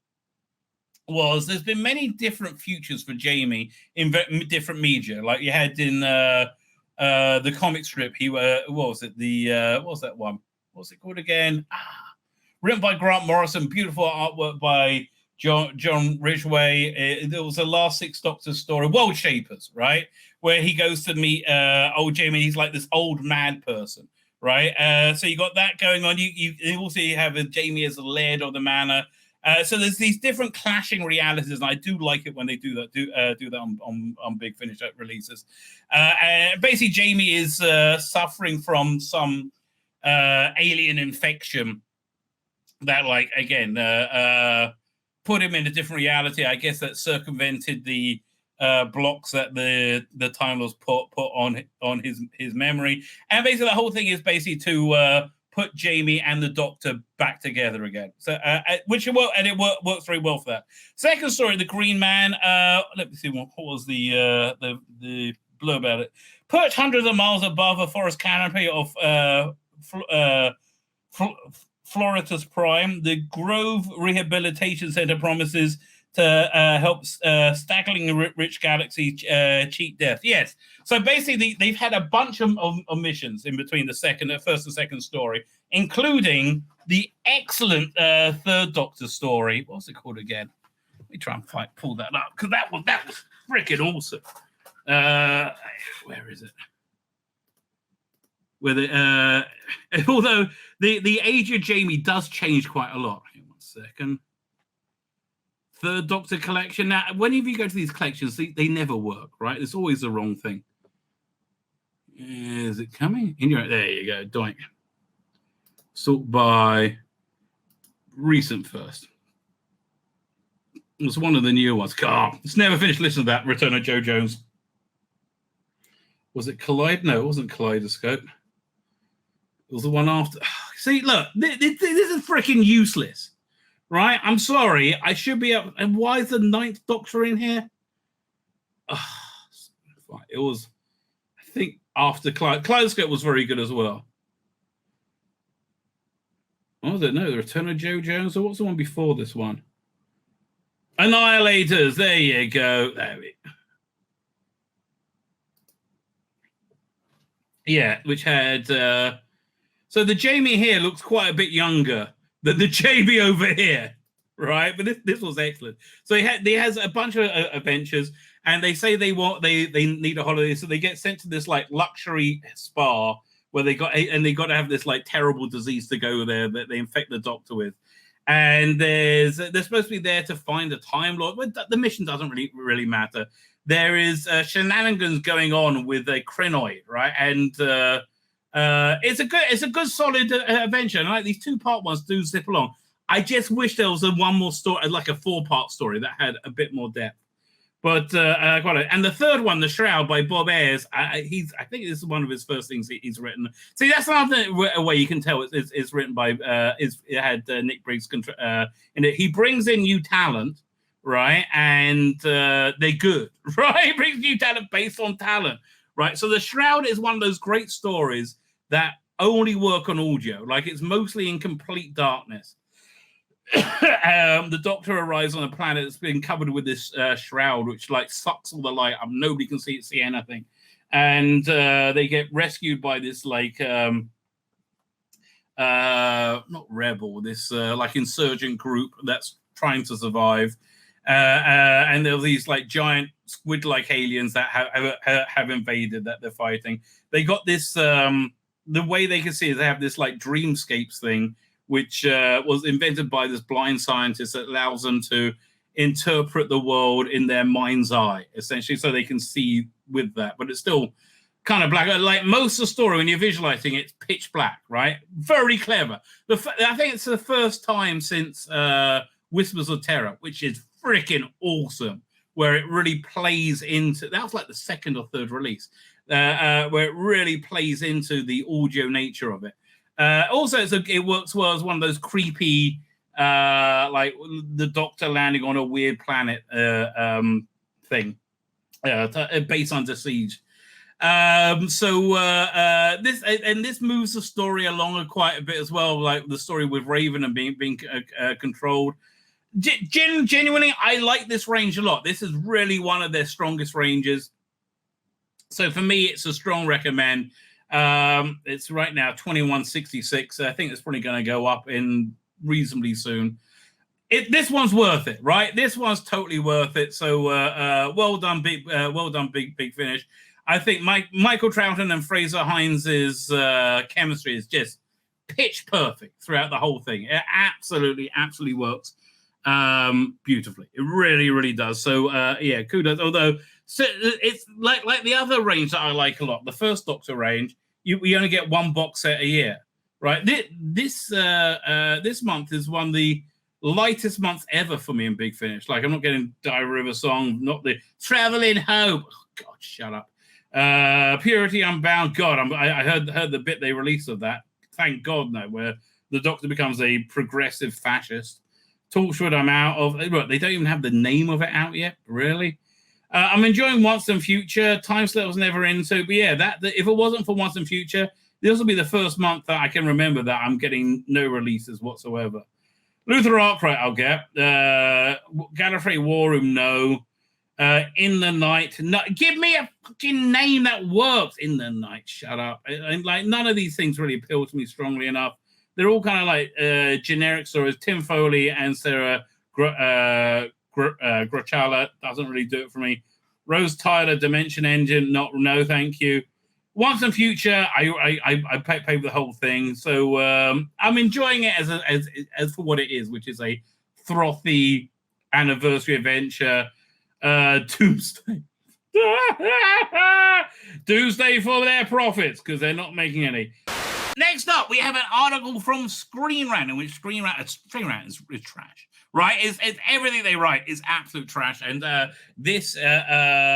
was there's been many different futures for Jamie in different media. Like you had in the comic strip, what was that one? What's it called again? Written by Grant Morrison, beautiful artwork by John Ridgway. There was a last 6 Doctors story, World Shapers, right? Where he goes to meet old Jamie. He's like this old mad person, right? So you got that going on. You also have Jamie as the laird of the manor. So there's these different clashing realities, and I do like it when they do that. Do that on Big Finish releases. Basically, Jamie is suffering from some alien infection that, like, again, put him in a different reality. I guess that circumvented the blocks that the Time Lords put on his memory, and basically the whole thing is basically to put Jamie and the Doctor back together again. So which it works very well for that. Second story, the Green Man. Let me see what was the blurb about it. Perched hundreds of miles above a forest canopy of Floritus Prime, the Grove Rehabilitation Center promises to help staggering rich galaxy cheat death. Yes. So basically, they've had a bunch of missions in between the first and second story, including the excellent third Doctor story. What's it called again? Let me try and pull that up, because that was freaking awesome. Where is it? Although the age of Jamie does change quite a lot. Hang on 1 second. Third Doctor collection. Now, whenever you go to these collections, they never work, right? It's always the wrong thing. Is it coming? There you go. Doink. Sort by recent first. It's one of the newer ones. God, it's never finished listening to that. Return of Joe Jones. Was it Collide? No, it wasn't Kaleidoscope. It was the one after. See, look, this is freaking useless, right? I'm sorry. I should be up. And why is the 9th Doctor in here? It was, I think, after Kaleidoscope was very good as well. I don't know. The Return of Joe Jones, or what's the one before this one? Annihilators. There you go. There we go. Yeah, which had so the Jamie here looks quite a bit younger than the Jamie over here, right? But this was excellent. So he has a bunch of adventures, and they say they need a holiday, so they get sent to this like luxury spa where they got to have this like terrible disease to go there that they infect the Doctor with. And they're supposed to be there to find a Time Lord, but the mission doesn't really matter. There is shenanigans going on with a Krinoid, right? And it's a good solid adventure. And like these 2-part ones do zip along. I just wish there was one more story, like a 4-part story that had a bit more depth. But and the third one, The Shroud by Bob Ayres, I think this is one of his first things he's written. See, that's another way you can tell it's written by it had Nick Briggs in it. He brings in new talent, right? And they're good, right? He brings new talent based on talent, right? So The Shroud is one of those great stories that only work on audio. Like, it's mostly in complete darkness. The Doctor arrives on a planet that's been covered with this shroud, which like sucks all the light up. Nobody can see anything, and they get rescued by this like not rebel, this like insurgent group that's trying to survive. And there are these like giant squid-like aliens that have invaded that they're fighting. They got this the way they can see is they have this like dreamscapes thing, which was invented by this blind scientist that allows them to interpret the world in their mind's eye, essentially, so they can see with that. But it's still kind of black. Like most of the story, when you're visualizing it, it's pitch black, right? Very clever. I think it's the first time since Whispers of Terror, which is freaking awesome, where it really plays into... That was like the second or third release, where it really plays into the audio nature of it. Also, it works well as one of those creepy, like the Doctor landing on a weird planet thing, base under siege. This moves the story along quite a bit as well, like the story with Raven and being controlled. Genuinely, I like this range a lot. This is really one of their strongest ranges. So for me, it's a strong recommend. It's right now 21.66. I think it's probably going to go up in reasonably soon. This one's worth it, right? This one's totally worth it. So well done, Big Finish. I think Michael Troughton and Fraser Hines's chemistry is just pitch perfect throughout the whole thing. It absolutely works beautifully. It really, really does. So yeah, kudos. Although it's like the other range that I like a lot, the first Doctor range. We only get one box set a year, right? This month is one of the lightest months ever for me in Big Finish. Like, I'm not getting Dire River Song, not the Traveling Hope. Oh, God, shut up. Purity Unbound. God, I heard the bit they released of that. Thank God, no, where the Doctor becomes a progressive fascist. Torchwood, I'm out of. Look, they don't even have the name of it out yet. Really? I'm enjoying Once and Future. Time Slip was never into, but yeah, that if it wasn't for Once and Future, this will be the first month that I can remember that I'm getting no releases whatsoever. Luther Arkwright, I'll get. Gallifrey War Room, no. In the Night, no. Give me a fucking name that works. In the Night, shut up. And like, none of these things really appeal to me strongly enough. They're all kind of like generic stories. Tim Foley and Sarah Grachala doesn't really do it for me. Rose Tyler, Dimension Engine, no, thank you. Once and Future, I pay for the whole thing, so I'm enjoying it as for what it is, which is a frothy anniversary adventure. Doomsday. Doomsday for their profits, because they're not making any. Next up, we have an article from Screen Rant, in which Screen Rant is trash, right? It's everything they write is absolute trash, and this this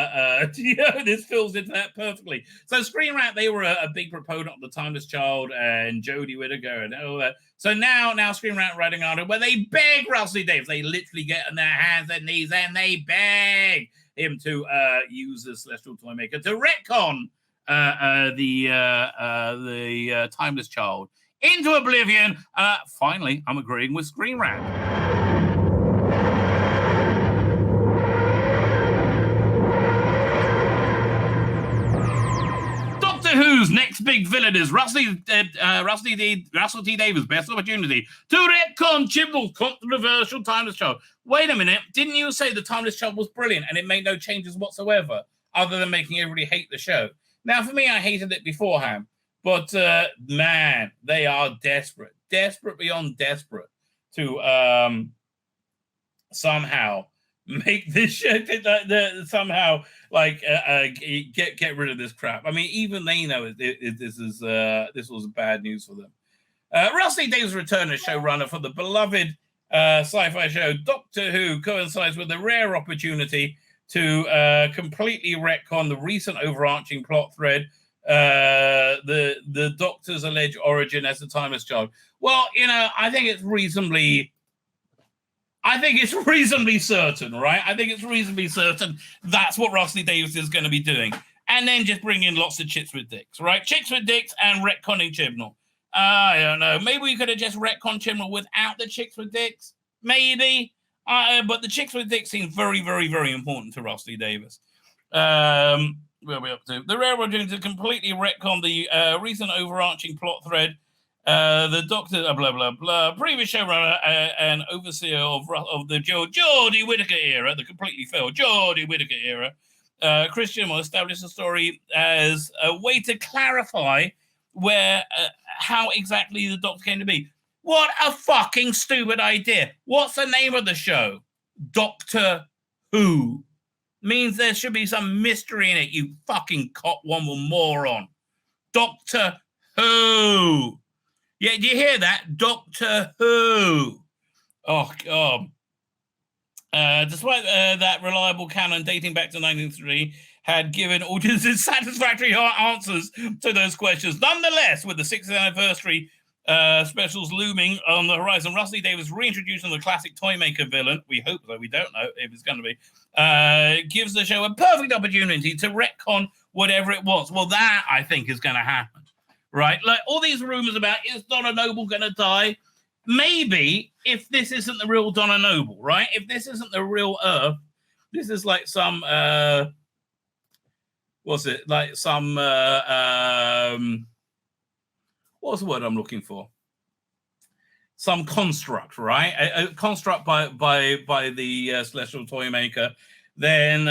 fills into that perfectly. So Screen Rant, they were a big proponent of the Timeless Child and Jodie Whittaker and all that. So now Screen Rant writing an article where they beg Rusty Davies, they literally get on their hands and knees and they beg him to use the Celestial Toymaker to retcon the Timeless Child into oblivion. Finally, I'm agreeing with Screen Rant. Doctor Who's next big villain is Russell T Davies' best opportunity to retcon Chibnall's controversial Timeless Child. Wait a minute, didn't you say the Timeless Child was brilliant and it made no changes whatsoever other than making everybody hate the show? Now, for me, I hated it beforehand, but man, they are desperate beyond desperate to somehow make this shit somehow like get rid of this crap. I mean, even they know this was bad news for them. Rusty Davies' return as showrunner for the beloved sci-fi show Doctor Who coincides with a rare opportunity to completely retcon the recent overarching plot thread, the Doctor's alleged origin as the Timeless Child. Well, I think it's reasonably certain, right? I think it's reasonably certain that's what Rusty Davies is going to be doing. And then just bring in lots of chicks with dicks, right? Chicks with dicks and retconning Chibnall. I don't know. Maybe we could have just retconned Chibnall without the chicks with dicks. Maybe. But the chicks with dicks seem very, very, very important to Rusty Davies. Where are we up to? The rare opportunity to completely retcon the recent overarching plot thread. The Doctor, blah, blah, blah, previous showrunner and overseer of the Jodie Whittaker era, the completely failed Jodie Whittaker era, Christian will establish the story as a way to clarify how exactly the Doctor came to be. What a fucking stupid idea. What's the name of the show? Doctor Who. Means there should be some mystery in it, you fucking cotwomble moron. Doctor Who. Yeah, do you hear that? Doctor Who. Oh, God. Despite that reliable canon dating back to 1903 had given audiences satisfactory answers to those questions. Nonetheless, with the 60th anniversary specials looming on the horizon, Rusty Davies reintroducing the classic Toymaker villain, we hope though, we don't know if it's going to be, gives the show a perfect opportunity to retcon whatever it wants. Well, that, I think, is going to happen. Right? Like, all these rumors about, is Donna Noble going to die? Maybe, if this isn't the real Donna Noble, right? If this isn't the real Earth, this is like some, what's the word I'm looking for? Some construct, right? A construct by the Celestial Toymaker then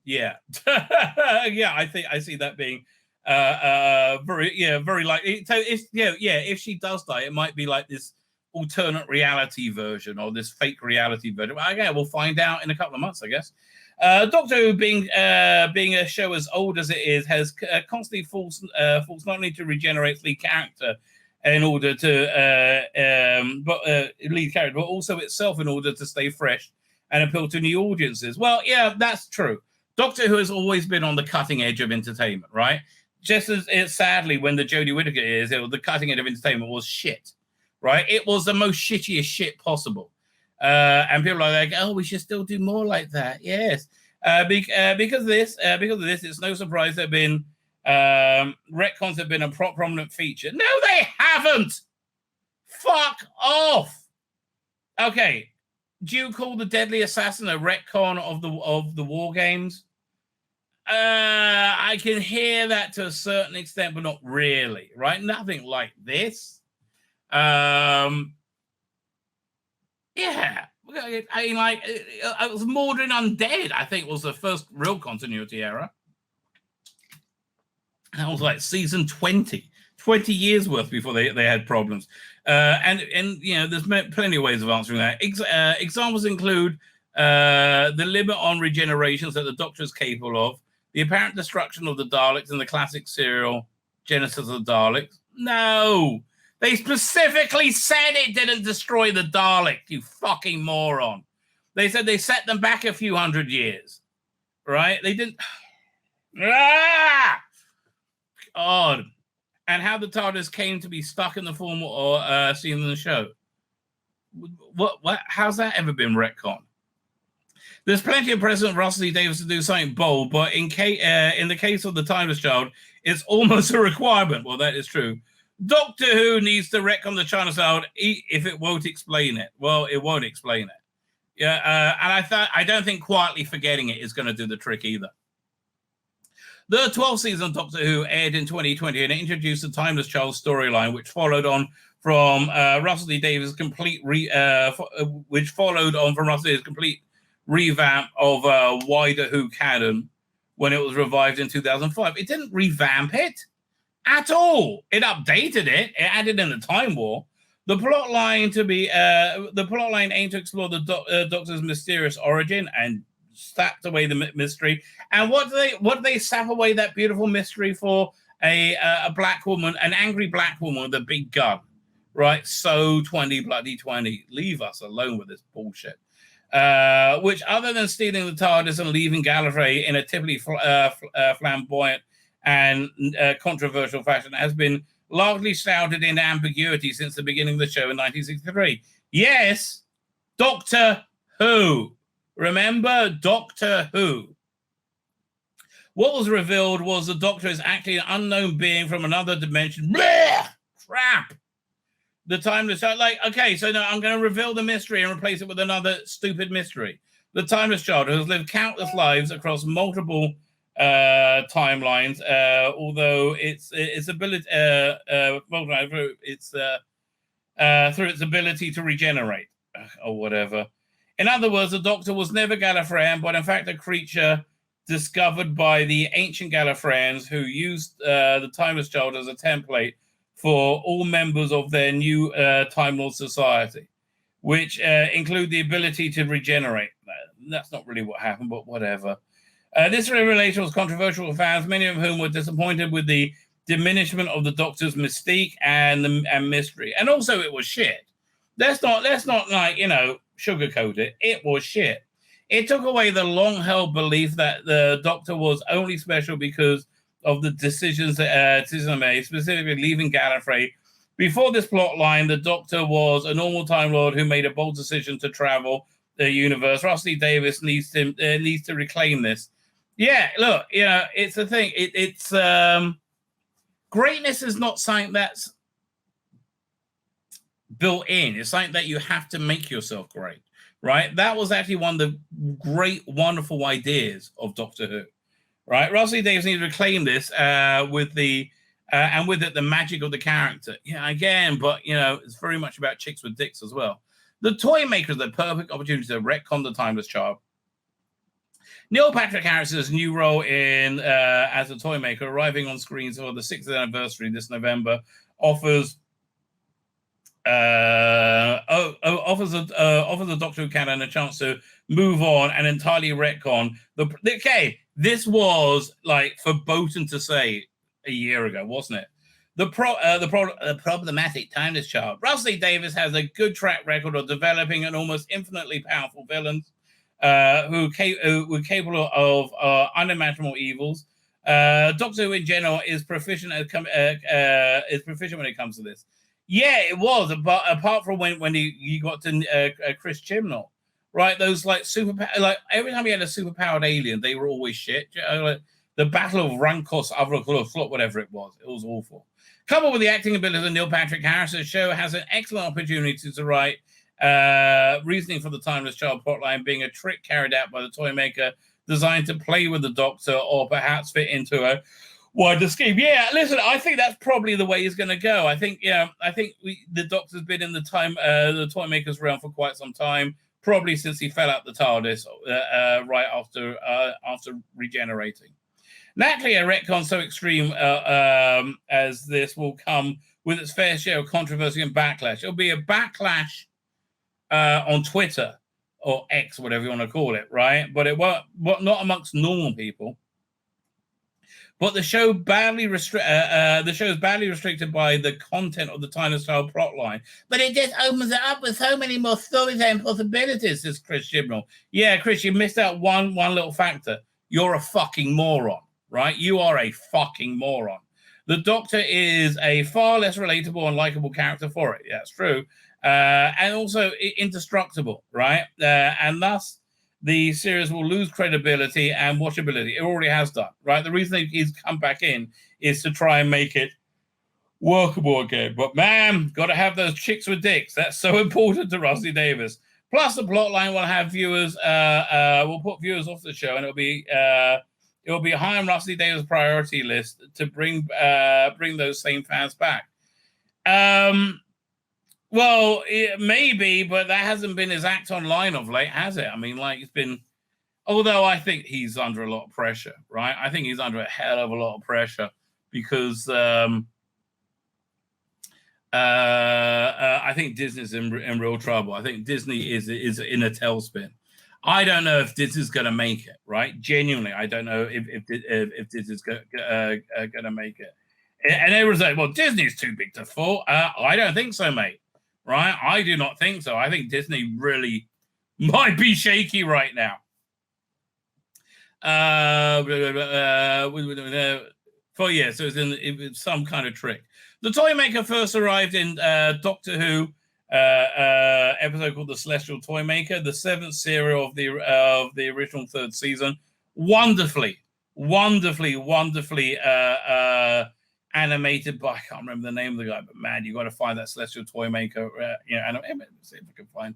yeah, yeah, I see that being very likely. So if she does die, it might be like this alternate reality version or this fake reality version. Well, again, we'll find out in a couple of months, I guess. Doctor Who, being a show as old as it is, has constantly forced not only to regenerate lead character in order to lead character, but also itself in order to stay fresh and appeal to new audiences. Well, yeah, that's true. Doctor Who has always been on the cutting edge of entertainment, right? Just as sadly, when the Jodie Whittaker is, the cutting edge of entertainment was shit, right? It was the most shittiest shit possible. And people are like, oh, we should still do more like that. Yes. Because of this, it's no surprise there have been retcons have been a prominent feature. No, they haven't. Fuck off. Okay. Do you call the Deadly Assassin a retcon of the War Games? I can hear that to a certain extent, but not really, right? Nothing like this. Yeah, I mean, like, it was Mordrin Undead, I think, was the first real continuity error. That was like season 20 years worth before they had problems. And you know, there's plenty of ways of answering that. Examples include the limit on regenerations that the Doctor is capable of, the apparent destruction of the Daleks in the classic serial Genesis of the Daleks. No, they specifically said it didn't destroy the Dalek, you fucking moron. They said they set them back a few hundred years, right? They didn't. God. And how the TARDIS came to be stuck in the form or seen in the show. What? How's that ever been retconned? There's plenty of precedent for Russell T Davies to do something bold, but in the case of the Timeless Child, it's almost a requirement. Well, that is true. Doctor Who needs to retcon the China Child if it won't explain it. Well, it won't explain it. Yeah, and I don't think quietly forgetting it is going to do the trick either. The 12th season of Doctor Who aired in 2020 and it introduced the Timeless Child storyline, which followed on from Russell T Davies' complete revamp of wider Who canon when it was revived in 2005. It didn't revamp it at all. It updated it. It added in a time war. The plot line aimed to explore the Doctor's mysterious origin and sapped away the mystery. And what do they sap away that beautiful mystery for? A black woman, an angry black woman with a big gun, right? So 2020. Leave us alone with this bullshit. Which, other than stealing the TARDIS and leaving Gallifrey in a typically flamboyant and controversial fashion, has been largely shrouded in ambiguity since the beginning of the show in 1963. Yes, Doctor Who. Remember, Doctor Who. What was revealed was the Doctor is actually an unknown being from another dimension. Blech! Crap. The Timeless Child, like, okay, so now I'm going to reveal the mystery and replace it with another stupid mystery. The Timeless Child has lived countless lives across multiple timelines, although its ability through its ability to regenerate or whatever. In other words, the Doctor was never Gallifreyan, but in fact a creature discovered by the ancient Gallifreyans who used the Timeless Child as a template for all members of their new Time Lord Society, which include the ability to regenerate. That's not really what happened, but whatever. This revelation was controversial for fans, many of whom were disappointed with the diminishment of the Doctor's mystique and mystery. And also, it was shit. Let's not like, you know, sugarcoat it. It was shit. It took away the long-held belief that the Doctor was only special because of the decisions that made, specifically leaving Gallifrey. Before this plot line, the Doctor was a normal Time Lord who made a bold decision to travel the universe. Russell T Davies needs to reclaim this. Yeah, look, you know, it's a thing. It's greatness is not something that's built in. It's something that you have to make yourself great, right? That was actually one of the great, wonderful ideas of Doctor Who, right? Russell T Davies needs to reclaim this with the and with it the magic of the character. Yeah, again, but you know, it's very much about chicks with dicks as well. The toy maker is the perfect opportunity to retcon the Timeless Child Neil Patrick Harris's new role in as a toy maker, arriving on screens for the 6th anniversary this November, offers offers a Doctor Who canon a chance to move on and entirely retcon okay, this was like verboten to say a year ago, wasn't it? The problematic timeless child. Russell Davies has a good track record of developing an almost infinitely powerful villains who were capable of unimaginable evils. Doctor Who in general is proficient when it comes to this. Yeah, it was, but apart from when he got to Chris Chibnall, right? Those like like every time he had a superpowered alien, they were always shit. Like the Battle of Rankos Avrokulov, whatever it was awful. Coupled with the acting ability of Neil Patrick Harris, the show has an excellent opportunity to write reasoning for the timeless child plotline being a trick carried out by the toy maker, designed to play with the Doctor or perhaps fit into a wider scheme. Yeah, listen, I think that's probably the way he's going to go. I think, the Doctor's been in the toy maker's realm for quite some time, probably since he fell out the TARDIS right after regenerating. Naturally, a retcon so extreme as this will come with its fair share of controversy and backlash. It'll be a backlash on Twitter or X, whatever you want to call it, right? But it won't, not amongst normal people. But the show is badly restricted by the content of the timeless child plotline. But it just opens it up with so many more storytelling possibilities, says Chris Chibnall. Yeah, Chris, you missed out one little factor. You're a fucking moron, right? You are a fucking moron. The Doctor is a far less relatable and likable character for it. Yeah, that's true. And also indestructible, right? And thus, the series will lose credibility and watchability. It already has done, right? The reason he's come back in is to try and make it workable again. But man, got to have those chicks with dicks. That's so important to Rusty Davis. Plus, the plotline will have viewers, will put viewers off the show, and it'll be high on Rusty Davis' priority list to bring those same fans back. Well, it may be, but that hasn't been his act online of late, has it? I mean, like, it's been... Although I think he's under a lot of pressure, right? I think he's under a hell of a lot of pressure because I think Disney's in real trouble. I think Disney is in a tailspin. I don't know if Disney's going to make it, right? Genuinely, I don't know if Disney's going to make it. And everyone's like, well, Disney's too big to fall. I don't think so, mate. Right? I do not think so. I think Disney really might be shaky right now. So it's some kind of trick. The toy maker first arrived in Doctor Who episode called The Celestial Toy Maker, the 7th serial of the original 3rd season. Wonderfully animated by, I can't remember the name of the guy, but man, you got to find that Celestial Toy Maker. And see if I can find.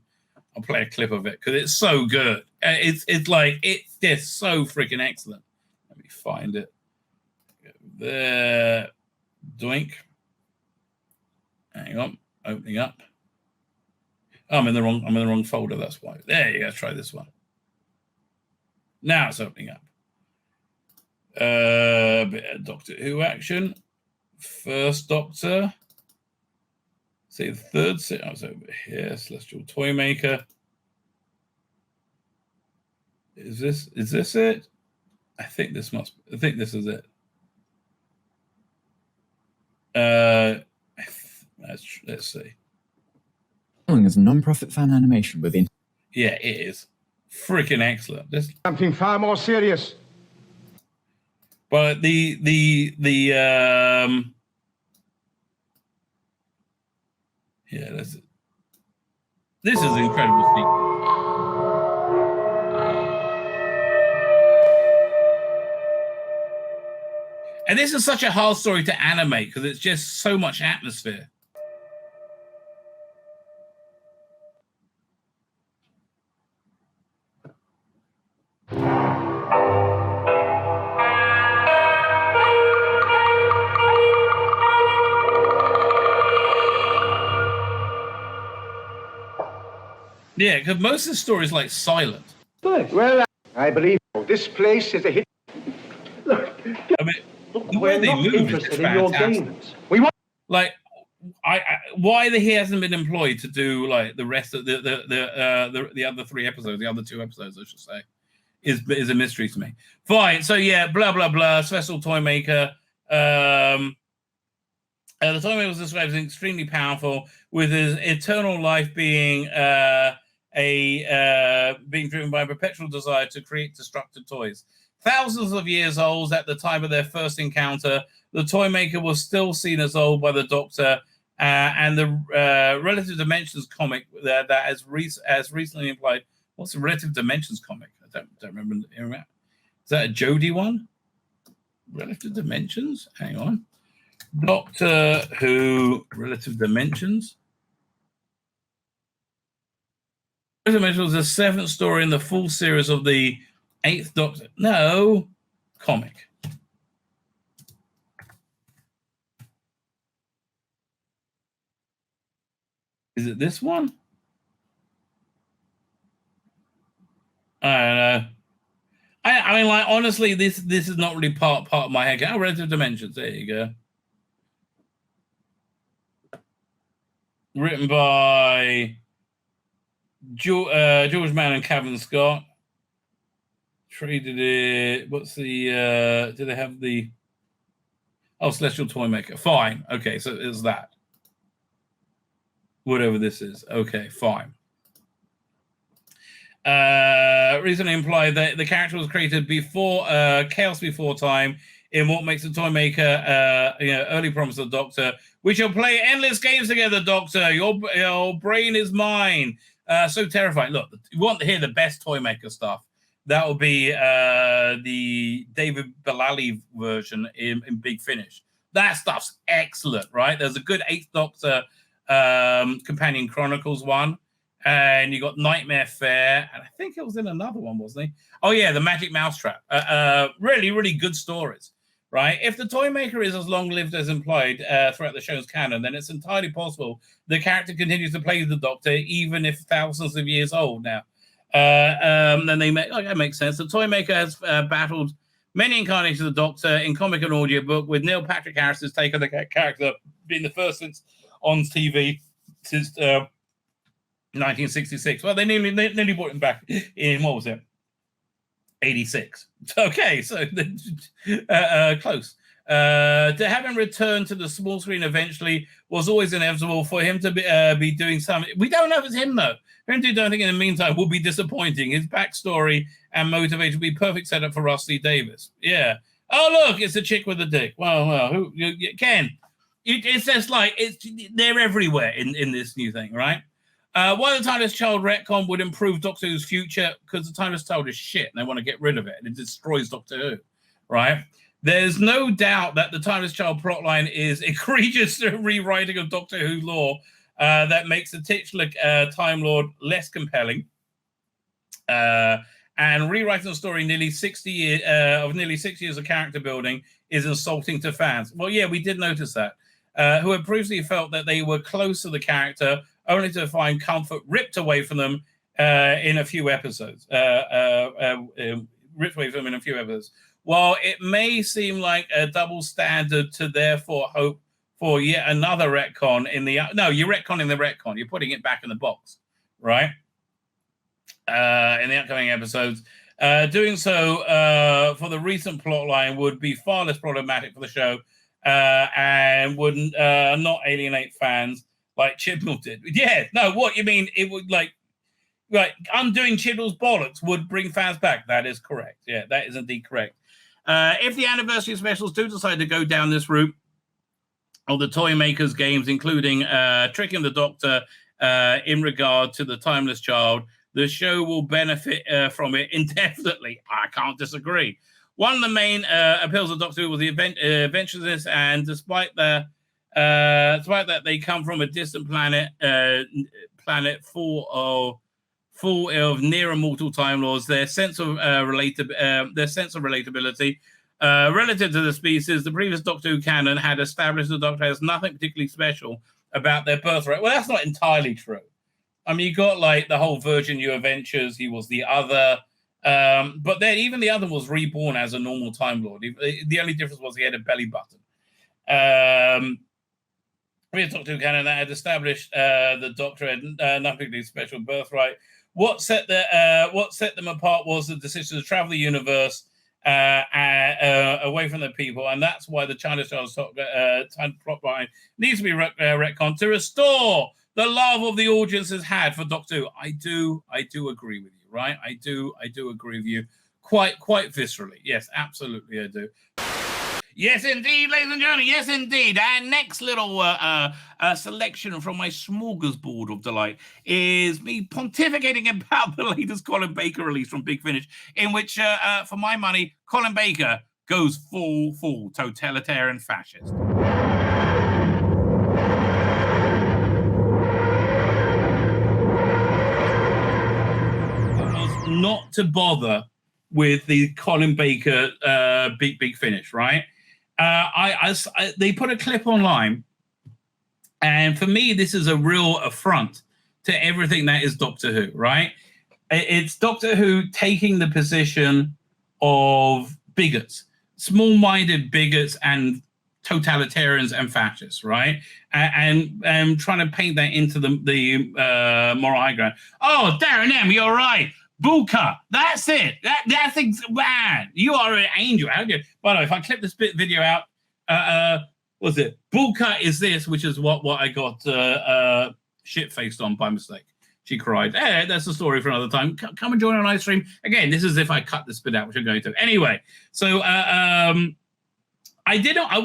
I'll play a clip of it because it's so good. It's just so freaking excellent. Let me find it. There, doink. Hang on, opening up. Oh, I'm in the wrong folder. That's why. There you go. Let's try this one. Now it's opening up. Bit of Doctor Who action. First Doctor. See the 3rd set. I was over here. Celestial Toy Maker. Is this it? I think this is it. Let's see. As a non-profit fan animation within. Yeah, it is freaking excellent. This something far more serious. But this is an incredible sequence. And this is such a hard story to animate because it's just so much atmosphere. Yeah, because most of the story is like silent. Good. Well, I believe This place is a hit. Look, I mean, the way they move is just fantastic. We want why he hasn't been employed to do like the rest of the other 3 episodes, the other 2 episodes, I should say, is a mystery to me. Fine, so yeah, blah blah blah. Special toy maker. The toy maker was described as extremely powerful, with his eternal life being being driven by a perpetual desire to create destructive toys. Thousands of years old at the time of their first encounter, the toy maker was still seen as old by the Doctor, and the Relative Dimensions comic that as recently implied. What's the Relative Dimensions comic? I don't remember. Is that a Jodie one? Relative Dimensions? Hang on. Doctor Who Relative Dimensions. Relative Dimensions was the 7th story in the full series of the 8th Doctor. No, comic. Is it this one? I don't know. I mean, like, honestly, this is not really part of my head. Oh, Relative Dimensions. There you go. Written by George Mann and Kevin Scott. Traded it. What's the? Do they have the? Oh, Celestial Toymaker. Fine. Okay, so it's that. Whatever this is. Okay, fine. Recently implied that the character was created before Chaos Before Time, in what makes the Toymaker early promise of the Doctor. We shall play endless games together, Doctor. Your brain is mine. So terrifying. Look, you want to hear the best Toymaker stuff. That will be the David Bellali version in Big Finish. That stuff's excellent, right? There's a good 8th Doctor Companion Chronicles one. And you got Nightmare Fair, and I think it was in another one, wasn't he? Oh yeah, the Magic Mousetrap. Really, really good stories, right? If the Toymaker is as long-lived as implied throughout the show's canon, then it's entirely possible the character continues to play the Doctor even if thousands of years old now. Then they make that makes sense. The Toymaker has battled many incarnations of the Doctor in comic and audiobook, with Neil Patrick Harris's take on the character being the first since on TV since 1966. Well, they nearly brought him back in, what was it? 86. Okay, so close. To have him return to the small screen eventually was always inevitable. For him to be doing something, we don't know if it's him though. For him to do anything in the meantime will be disappointing. His backstory and motivation will be perfect setup for Rusty Davis. Yeah. Oh look, it's a chick with a dick. Well, who? Ken? It's just like they're everywhere in this new thing, right? Why the Timeless Child retcon would improve Doctor Who's future, because the Timeless Child is shit and they want to get rid of it and it destroys Doctor Who, right? There's no doubt that the Timeless Child plotline is egregious rewriting of Doctor Who lore that makes the titular Time Lord less compelling. And rewriting the story nearly 6 years of character building is insulting to fans. Well, yeah, we did notice that. Who had previously felt that they were close to the character, only to find comfort ripped away from them in a few episodes. Ripped away from them in a few episodes. While it may seem like a double standard to therefore hope for yet another retcon in the... No, you're retconning the retcon. You're putting it back in the box, right? In the upcoming episodes. Doing so for the recent plotline would be far less problematic for the show and would not alienate fans like Chibnall did. Yeah, no, what you mean? It would like undoing Chibnall's bollocks would bring fans back. That is correct. Yeah, that is indeed correct. If the anniversary specials do decide to go down this route of the Toy Makers games, including tricking the Doctor in regard to the Timeless Child, the show will benefit from it indefinitely. I can't disagree. One of the main appeals of Doctor Who was the adventurousness, and despite that they come from a distant planet full of near immortal Time Lords, their sense of relatability relative to the species, the previous Doctor Who canon had established the Doctor has nothing particularly special about their birthright. Well, that's not entirely true. I mean, you got like the whole Virgin New Adventures. He was the other. But then even the other was reborn as a normal Time Lord. The only difference was he had a belly button. Doctor Who canon that had established the Doctor had nothing to do special birthright. What set them apart was the decision to travel the universe away from the people, and that's why the China Child's time plot line needs to be retconned to restore the love of the audience has had for Doctor Who. I do agree with you, right? I do agree with you quite viscerally. Yes, absolutely, I do. Yes, indeed, ladies and gentlemen. Yes, indeed. And next little selection from my smorgasbord of delight is me pontificating about the latest Colin Baker release from Big Finish, in which, for my money, Colin Baker goes full totalitarian fascist. Not to bother with the Colin Baker Big Finish, right? They put a clip online, and for me, this is a real affront to everything that is Doctor Who, right? It's Doctor Who taking the position of bigots, small-minded bigots and totalitarians and fascists, right? And trying to paint that into the moral high ground. Oh, Darren M., you're right. Bulka, that's it. That's bad. You are an angel. How do you? By the way, if I clip this video out, what's it? Bulka is this, which is what I got shit faced on by mistake. She cried. Hey, that's a story for another time. Come and join our live stream. Again, this is if I cut this bit out, which I'm going to. Anyway, so I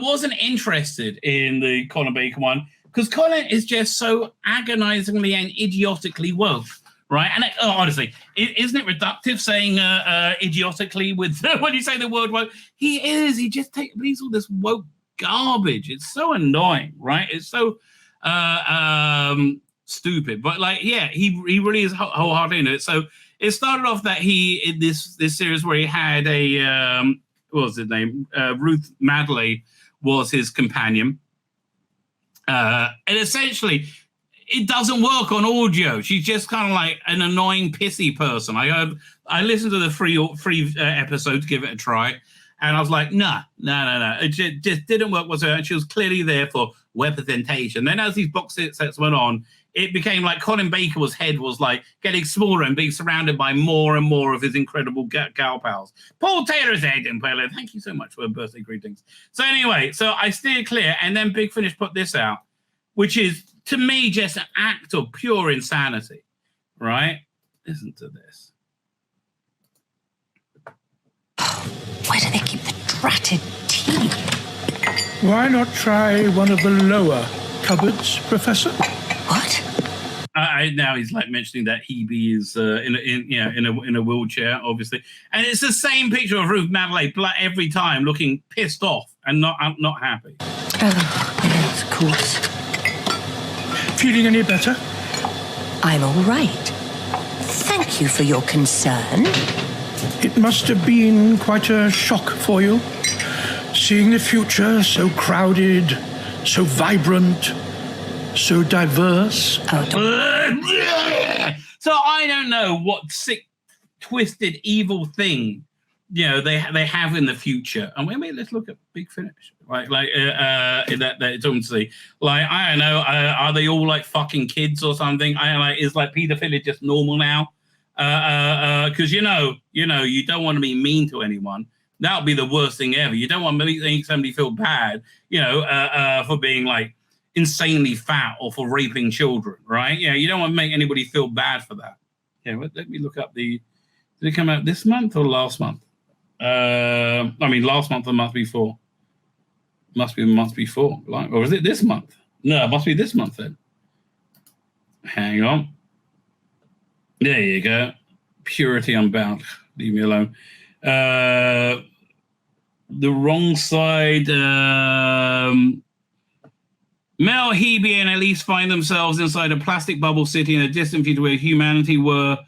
wasn't interested in the Colin Baker one because Colin is just so agonizingly and idiotically woke. Right, and honestly, isn't it reductive saying idiotically with when you say the word woke? He is. He just believes all this woke garbage. It's so annoying, right? It's so stupid. But like, yeah, he really is wholeheartedly into it. So it started off that he in this series where he had a what was his name? Ruth Madeley was his companion, and essentially. It doesn't work on audio. She's just kind of like an annoying, pissy person. I listened to the free episode to give it a try, and I was like, no. It just didn't work whatsoever. And she was clearly there for representation. Then as these box sets went on, it became like Colin Baker's head was like getting smaller and being surrounded by more and more of his incredible gal pals. Paul Taylor's head in Paolo. Thank you so much for birthday greetings. So anyway, so I steered clear, and then Big Finish put this out, which is, to me, just an act of pure insanity, right? Listen to this. Where do they keep the dratted tea? Why not try one of the lower cupboards, Professor? What? Now he's like mentioning that Hebe is in a wheelchair, obviously, and it's the same picture of Ruth Madeley every time, looking pissed off and not happy. Oh, yes, of course. Feeling any better? I'm all right. Thank you for your concern. It must have been quite a shock for you, seeing the future so crowded, so vibrant, so diverse. So I don't know what sick, twisted, evil thing they have in the future. And maybe let's look at Big Finish. That it's on to see. Like, I don't know, are they all like fucking kids or something? Is like pedophilia just normal now? Because you don't want to be mean to anyone. That would be the worst thing ever. You don't want to make somebody feel bad, for being like insanely fat or for raping children, right? Yeah, you don't want to make anybody feel bad for that. Yeah, let me look up did it come out this month or last month? Last month or the month before. Must be the month before. Or is it this month? No, it must be this month then. Hang on. There you go. Purity Unbound. Leave me alone. The wrong side. Mel, Hebe, and Elise find themselves inside a plastic bubble city in a distant future where humanity were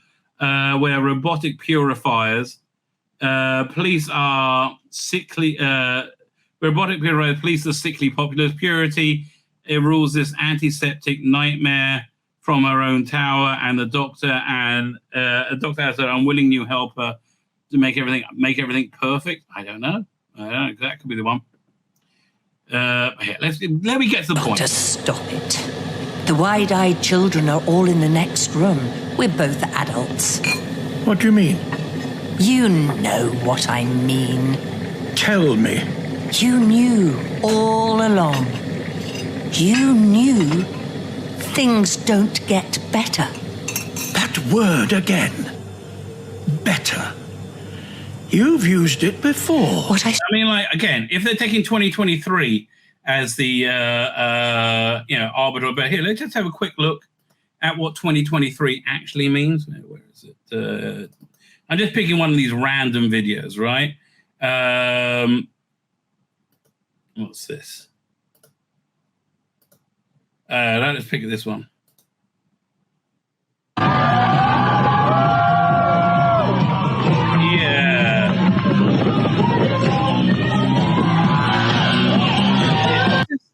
robotic purifiers. Police are sickly. Robotic purifiers. Police are sickly populous. Purity rules this antiseptic nightmare from her own tower, and the doctor has an unwilling new helper to make everything perfect. I don't know. That could be the one. Here, let me get to the point. Just stop it. The wide-eyed children are all in the next room. We're both adults. What do you mean? You know what I mean. Tell me. You knew all along. You knew things don't get better. That word again. Better. You've used it before. What I mean, like, again, if they're taking 2023 as the arbiter, but here, let's just have a quick look at what 2023 actually means. Where is it? I'm just picking one of these random videos, right? What's this? Let's pick this one.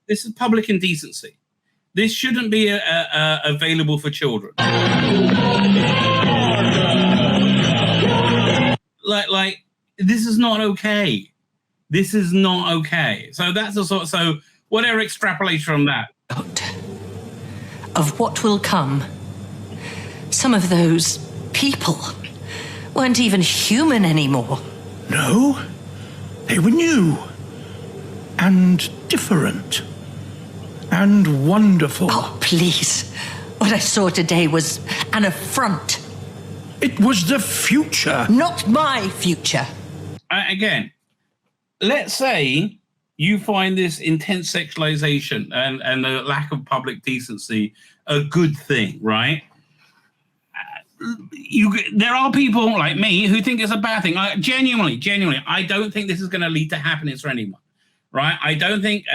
This is public indecency. This shouldn't be available for children. Like, this is not okay. This is not okay. So that's the sort. So whatever extrapolation from that. Of what will come. Some of those people weren't even human anymore. No, they were new and different. And wonderful. Oh, please. What I saw today was an affront. It was the future. Not my future. Again, let's say you find this intense sexualization and the lack of public decency a good thing, right? There are people like me who think it's a bad thing. Genuinely, I don't think this is going to lead to happiness for anyone, right? I don't think...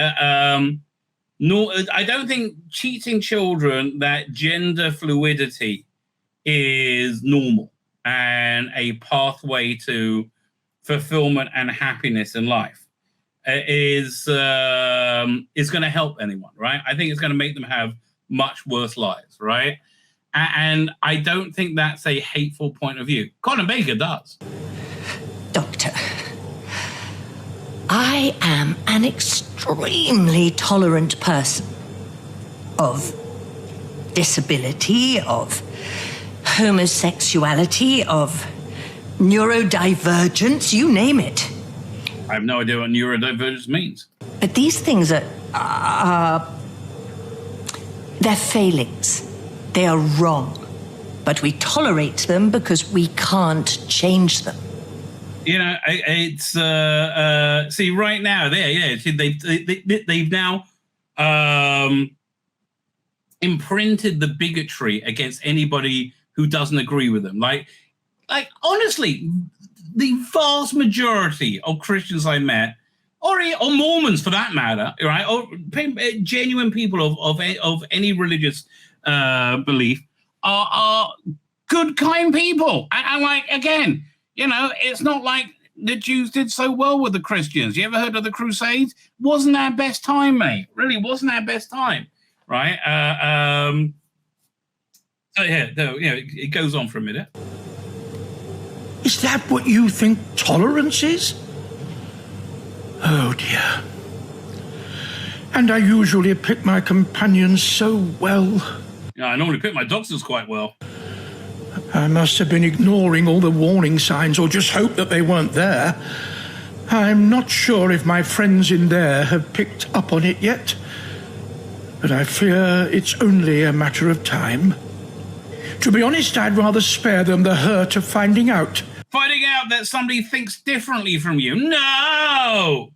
I don't think teaching children that gender fluidity is normal and a pathway to fulfillment and happiness in life is going to help anyone, right? I think it's going to make them have much worse lives, right? And I don't think that's a hateful point of view. Colin Baker does. Doctor, I am an extremely tolerant person of disability, of homosexuality, of neurodivergence, you name it. I have no idea what neurodivergence means. But these things are they're failings. They are wrong. But we tolerate them because we can't change them. You know, it's see right now they've now imprinted the bigotry against anybody who doesn't agree with them. Like honestly, the vast majority of Christians I met, or Mormons for that matter, right, or genuine people of any religious belief are good, kind people. And like, again, you know, it's not like the Jews did so well with the Christians. You ever heard of the Crusades? Wasn't our best time, mate. Really wasn't our best time, right? So yeah, it goes on for a minute. Is that what you think tolerance is? Oh dear. And I usually pick my companions so well. Yeah, I normally pick my doctors quite well. I must have been ignoring all the warning signs or just hope that they weren't there. I'm not sure if my friends in there have picked up on it yet, but I fear it's only a matter of time. To be honest, I'd rather spare them the hurt of finding out. Finding out that somebody thinks differently from you? No!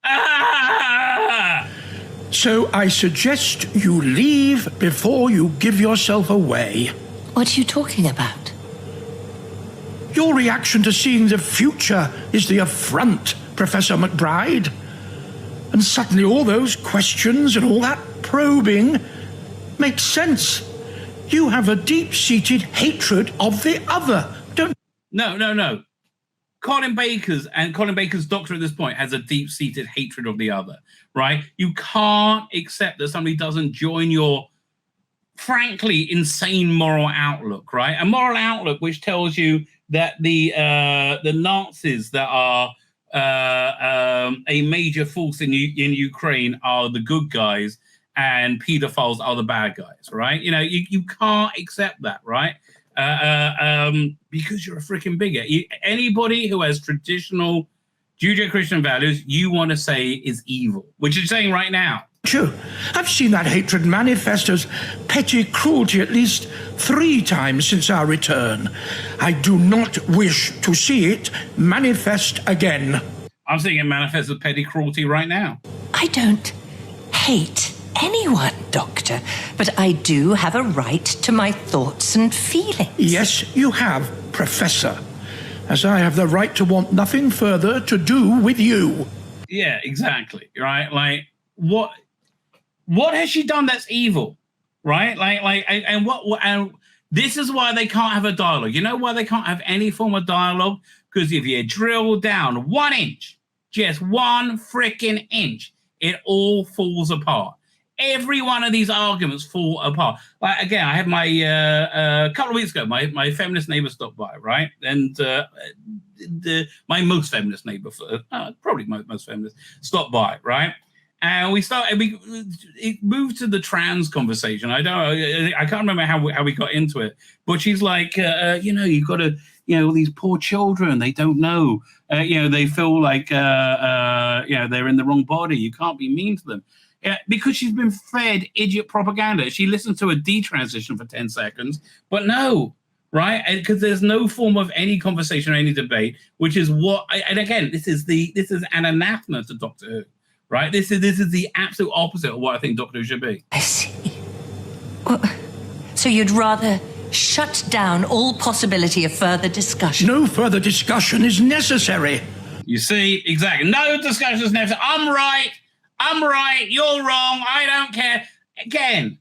Ah! So I suggest you leave before you give yourself away. What are you talking about? Your reaction to seeing the future is the affront, Professor McBride. And suddenly all those questions and all that probing makes sense. You have a deep-seated hatred of the other, don't you? No. Colin Baker's doctor at this point has a deep-seated hatred of the other, right? You can't accept that somebody doesn't join your frankly insane moral outlook, right? A moral outlook which tells you that the Nazis that are a major force in Ukraine are the good guys and pedophiles are the bad guys, right? You know, you can't accept that, right? Because you're a freaking bigot. Anybody who has traditional Judeo-Christian values, you want to say is evil, which you're saying right now. Sure, I've seen that hatred manifest as petty cruelty at least 3 times since our return. I do not wish to see it manifest again. I'm seeing it manifest as petty cruelty right now. I don't hate anyone, Doctor, but I do have a right to my thoughts and feelings. Yes, you have, Professor, as I have the right to want nothing further to do with you. Yeah, exactly, right? Like, what has she done that's evil, right? And this is why they can't have a dialogue. You know why they can't have any form of dialogue? Because if you drill down 1 inch, just 1 freaking inch, it all falls apart. Every one of these arguments fall apart. Like, again, I had my a couple of weeks ago, my feminist neighbor stopped by, right? And my most feminist neighbor, probably most feminist, stopped by, right? And it moved to the trans conversation. I can't remember how we got into it, but she's like, you've got to, these poor children, they don't know, they feel like, they're in the wrong body. You can't be mean to them. Because she's been fed idiot propaganda. She listens to a detransition for 10 seconds, but no, right? Because there's no form of any conversation or any debate, which is and again, this is an anathema to Doctor Who. Right, this is the absolute opposite of what I think Doctor Who should be. I see. Well, so you'd rather shut down all possibility of further discussion? No further discussion is necessary. You see, exactly. No discussion is necessary. I'm right. You're wrong. I don't care. Again,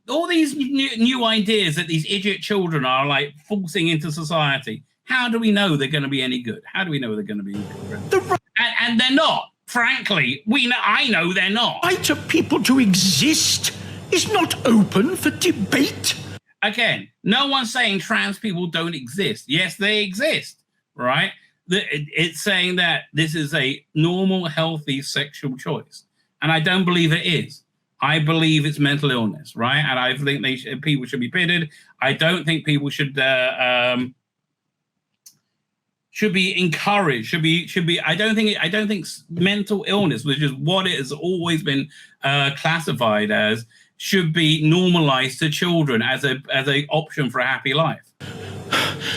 all these new ideas that these idiot children are like forcing into society. How do we know they're going to be any good? How do we know they're going to be good? And they're not. Frankly, I know they're not. The right of people to exist is not open for debate. Again, no one's saying trans people don't exist. Yes, they exist, right? It's saying that this is a normal, healthy sexual choice. And I don't believe it is. I believe it's mental illness, right? And I think people should be pitted. I don't think people should be encouraged, should be. I don't think mental illness, which is what it has always been classified as, should be normalized to children as a option for a happy life.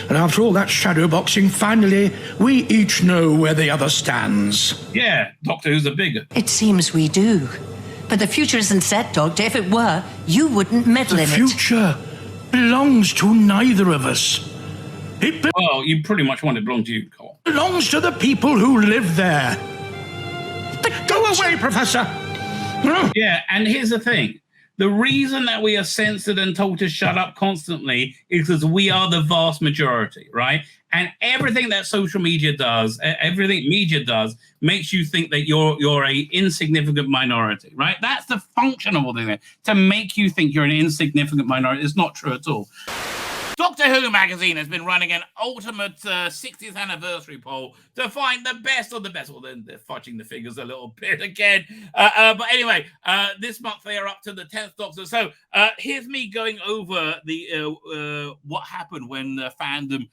And after all that shadow boxing, finally, we each know where the other stands. Yeah, Doctor Who's a bigot. It seems we do. But the future isn't set, Doctor. If it were, you wouldn't meddle in it. The future belongs to neither of us. Well, you pretty much want it to belong to you, Cole. It belongs to the people who live there. But go away, Professor. Yeah, and here's the thing. The reason that we are censored and told to shut up constantly is because we are the vast majority, right? And everything that social media does, everything media does, makes you think that you're a insignificant minority, right? That's the function of all this, to make you think you're an insignificant minority. It's not true at all. Doctor Who magazine has been running an ultimate 60th anniversary poll to find the best of the best. Well, then they're fudging the figures a little bit again. But anyway, this month they are up to the 10th Doctor. So here's me going over the what happened when fandom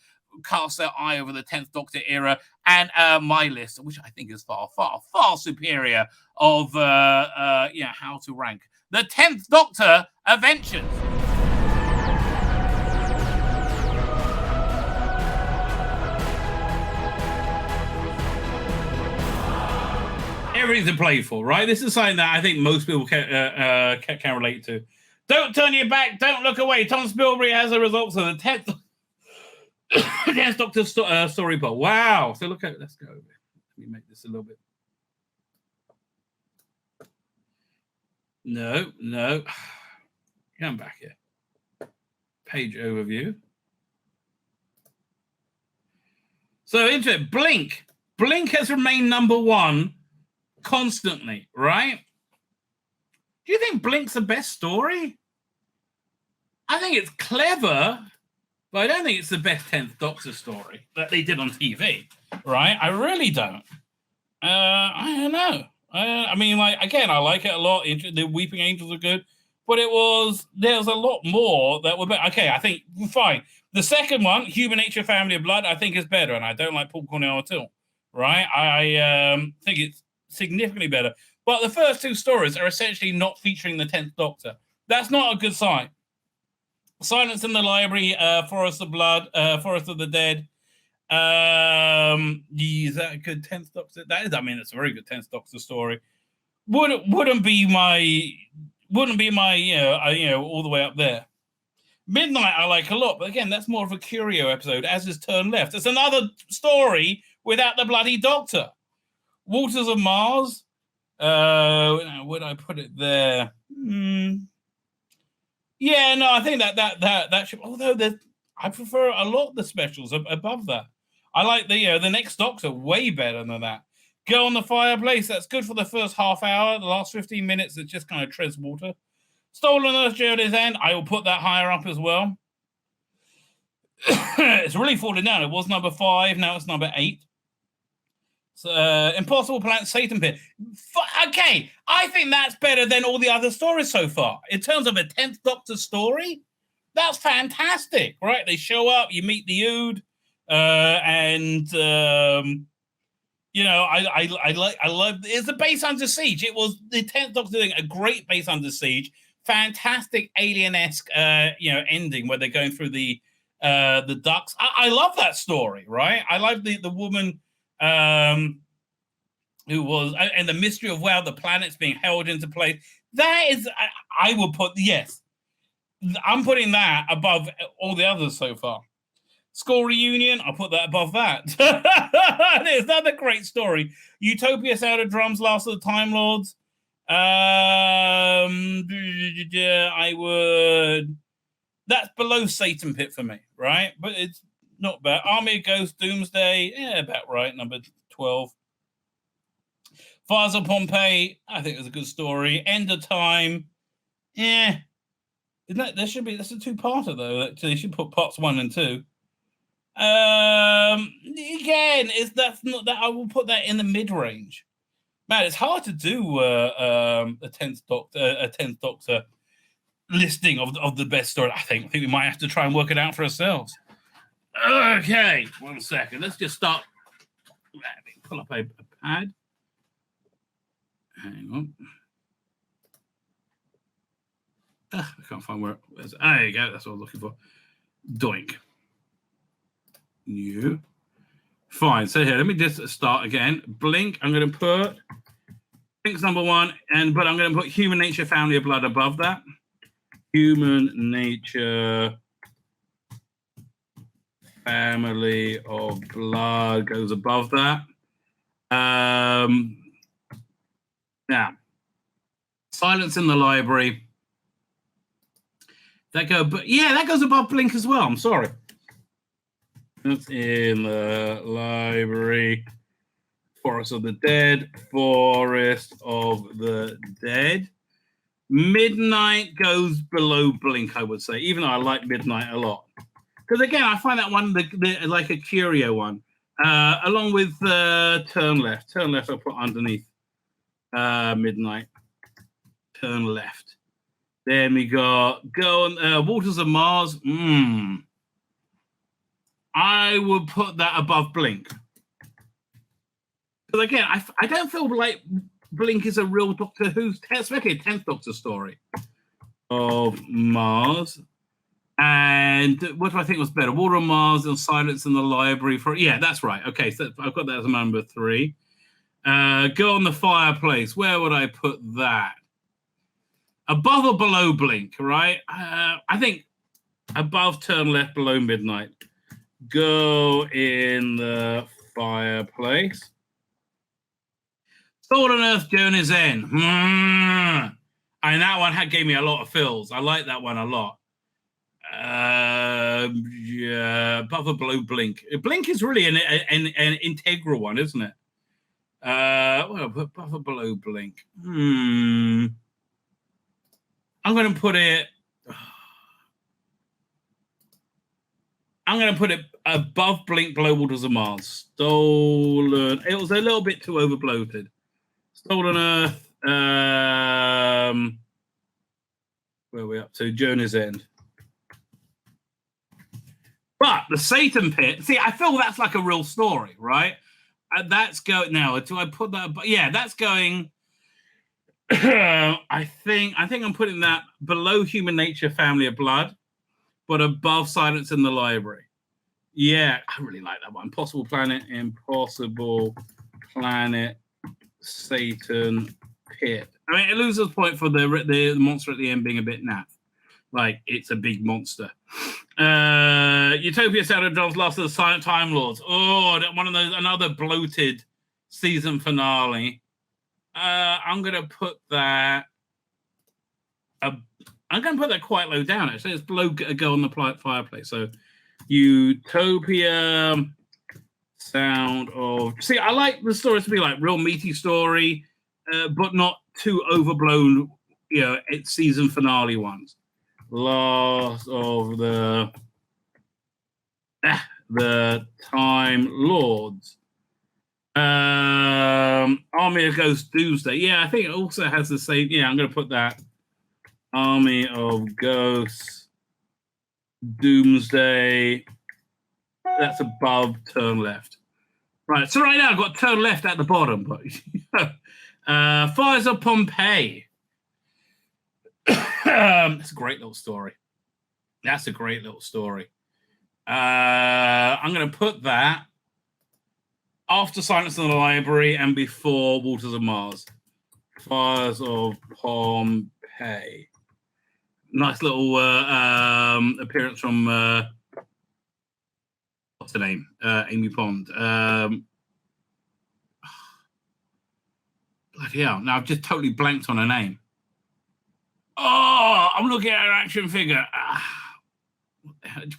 cast their eye over the 10th Doctor era, and my list, which I think is far, far, far superior of how to rank the 10th Doctor Adventures. Everything to play for, right? This is something that I think most people can relate to. Don't turn your back. Don't look away. Tom Spilbury has the results of the 10th Doctor story poll. Wow. So look at, let's go. Let me make this a little bit. No. Come back here. Page overview. So into it. Blink has remained number 1 constantly, right? Do you think Blink's the best story? I think it's clever. but I don't think it's the best 10th Doctor story that they did on TV, right? I really don't. I don't know. I mean, like, again, I like it a lot. The Weeping Angels are good, but there's a lot more that were better. Okay, I think, fine. The second one, Human Nature, Family of Blood, I think is better, and I don't like Paul Cornell at all, right? I think it's significantly better. But the first two stories are essentially not featuring the 10th Doctor. That's not a good sign. Silence in the Library, Forest of Blood, Forest of the Dead. Is that a good 10th Doctor? That is, I mean, it's a very good 10th Doctor story. Wouldn't be my all the way up there. Midnight I like a lot, but again, that's more of a curio episode, as is Turn Left. It's another story without the bloody Doctor. Waters of Mars. Would I put it there? Yeah, no, I think that should. Although I prefer a lot of the specials above that. I like the Next Doctor way better than that. Girl on the Fireplace. That's good for the first half hour. The last 15 minutes, it just kind of treads water. Stolen Earth, Journey's End. I will put that higher up as well. It's really falling down. It was number 5. Now it's number 8. Impossible Planet, Satan Pit. Okay, I think that's better than all the other stories so far. In terms of a 10th Doctor story, that's fantastic, right? They show up, you meet the Ood, I love. It's the base Under Siege. It was the 10th Doctor doing a great base Under Siege, fantastic alien-esque, ending where they're going through the ducts. I love that story, right? I love the woman. Who was, and the mystery of where the planet's being held into place. That is, I would put, yes, I'm putting that above all the others so far. School Reunion, I'll put that above that. It's another great story. Utopia, Sound of Drums, Last of the Time Lords. I would, that's below Satan Pit for me, right? But it's not bad. Army of Ghosts, Doomsday, yeah, about right, number 12. Fires of Pompeii, I think it was a good story. End of Time, yeah. Isn't that, that's a two-parter though. They should put parts 1 and 2. Again, that's not that. I will put that in the mid-range. Man, it's hard to do a 10th Doctor listing of the best story. I think we might have to try and work it out for ourselves. Okay, 1 second. Let's just start. Let me pull up a pad. Hang on. I can't find where. There you go. That's what I was looking for. Doink. New. Fine. So here, let me just start again. Blink. I'm going to put Blink's number 1, but I'm going to put Human Nature, Family of Blood above that. Human Nature, Family of Blood goes above that. Now, Silence in the Library. That goes above Blink as well. I'm sorry. That's in the Library. Forest of the Dead. Forest of the Dead. Midnight goes below Blink, I would say, even though I like Midnight a lot. Because again, I find that one like a curio one, along with Turn Left. Turn Left, I'll put underneath Midnight. Turn Left. Then we got Waters of Mars. I would put that above Blink. Because again, I don't feel like Blink is a real Doctor Who's, especially a 10th Doctor story of Mars. And what do I think was better? Water on Mars and Silence in the Library. Yeah, that's right. Okay, so I've got that as number 3. Go on the Fireplace. Where would I put that? Above or below Blink, right? I think above Turn Left, below Midnight. Go in the Fireplace. Stolen Earth, Journey's End. And that one gave me a lot of feels. I like that one a lot. Above or below Blink. Blink is really an integral one, isn't it? Above or below Blink. I'm going to put it. I'm going to put it above Blink, Below Waters of Mars. Stolen. It was a little bit too overbloated. Stolen Earth. Where are we up to? Jonah's End. But the Satan Pit. See, I feel that's like a real story, right? That's going now. Do I put that? Yeah, that's going. I think I'm putting that below Human Nature, Family of Blood, but above Silence in the Library. Yeah, I really like that one. Impossible Planet, Satan Pit. I mean, it loses point for the monster at the end being a bit naff. Like, it's a big monster. Utopia Sound of Drums, Last of the Silent Time Lords. Oh, one of those, another bloated season finale. I'm gonna put that. I'm gonna put that quite low down. Actually, it's below a Girl on the Fireplace. So, Utopia Sound of. See, I like the stories to be like real meaty story, but not too overblown. You know, it's season finale ones. Last of the Time Lords. Army of Ghosts Doomsday. Yeah, I think it also has the same. Yeah, I'm going to put that. Army of Ghosts Doomsday. That's above Turn Left. Right, so right now I've got Turn Left at the bottom. But Fires of Pompeii. That's a great little story. I'm going to put that after Silence in the Library and before Waters of Mars. Fires of Pompeii. Nice little appearance from what's her name? Amy Pond. Bloody hell. Now I've just totally blanked on her name. Oh, I'm looking at her action figure.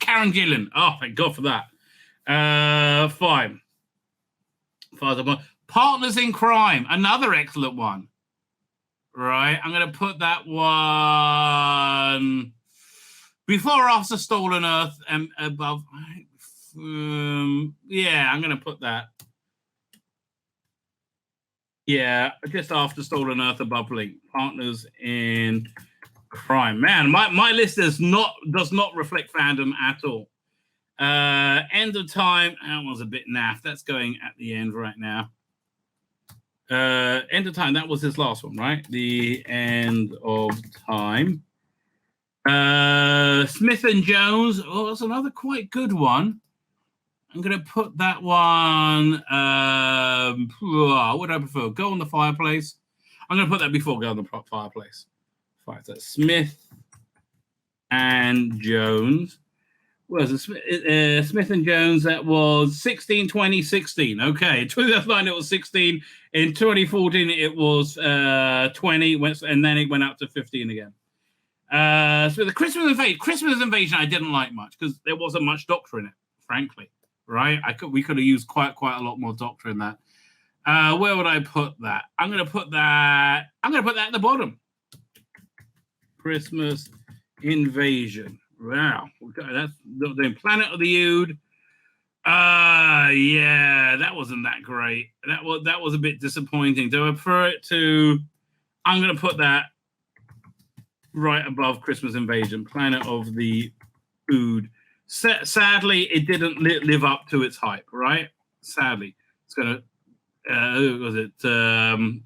Karen Gillan. Oh, thank God for that. Fine. Partners in Crime. Another excellent one. Right. I'm going to put that one before or after Stolen Earth and above. Yeah, I'm going to put that. Yeah, just after Stolen Earth, above Blink. Partners in Crime. Man, my list does not reflect fandom at all. End of Time. That was a bit naff. That's going at the end right now. End of Time. That was his last one, right? The End of Time. Smith and Jones. Oh, that's another quite good one. I'm going to put that one. What would I prefer? Go on the Fireplace. I'm going to put that before Go on the Fireplace. Fine. So Smith and Jones. What was it? Smith and Jones. That was 16, 20, 16. Okay. In 2009, it was 16. In 2014, it was 20. And then it went up to 15 again. So the Christmas Invasion, I didn't like much because there wasn't much Doctor in it, frankly. Right? We could have used quite a lot more Doctor in that. Where would I put that? I'm going to put that at the bottom. Christmas Invasion. Wow. Okay, that's the Planet of the Ood. Yeah, that wasn't that great. That was a bit disappointing. Do I prefer it to? I'm going to put that right above Christmas Invasion. Planet of the Ood. Sadly, it didn't live up to its hype, right? Sadly. It's going to,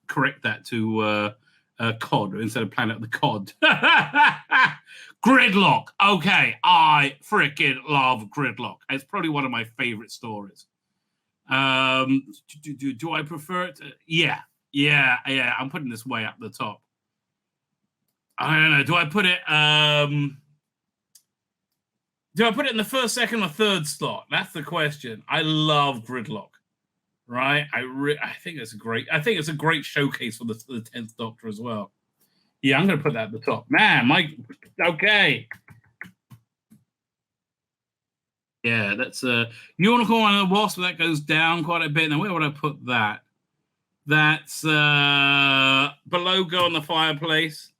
correct that to COD instead of Planet of the COD. Gridlock. Okay, I freaking love Gridlock. It's probably one of my favorite stories. Do I prefer it? Yeah. I'm putting this way up the top. I don't know. Do I put it in the first, second, or third slot? That's the question. I love Gridlock, right? I think it's a great showcase for the 10th Doctor as well. Yeah, I'm going to put that at the top. Man, okay. Yeah, that's Unicorn and the Wasp. That goes down quite a bit. Now, where would I put that? That's below Go on the Fireplace.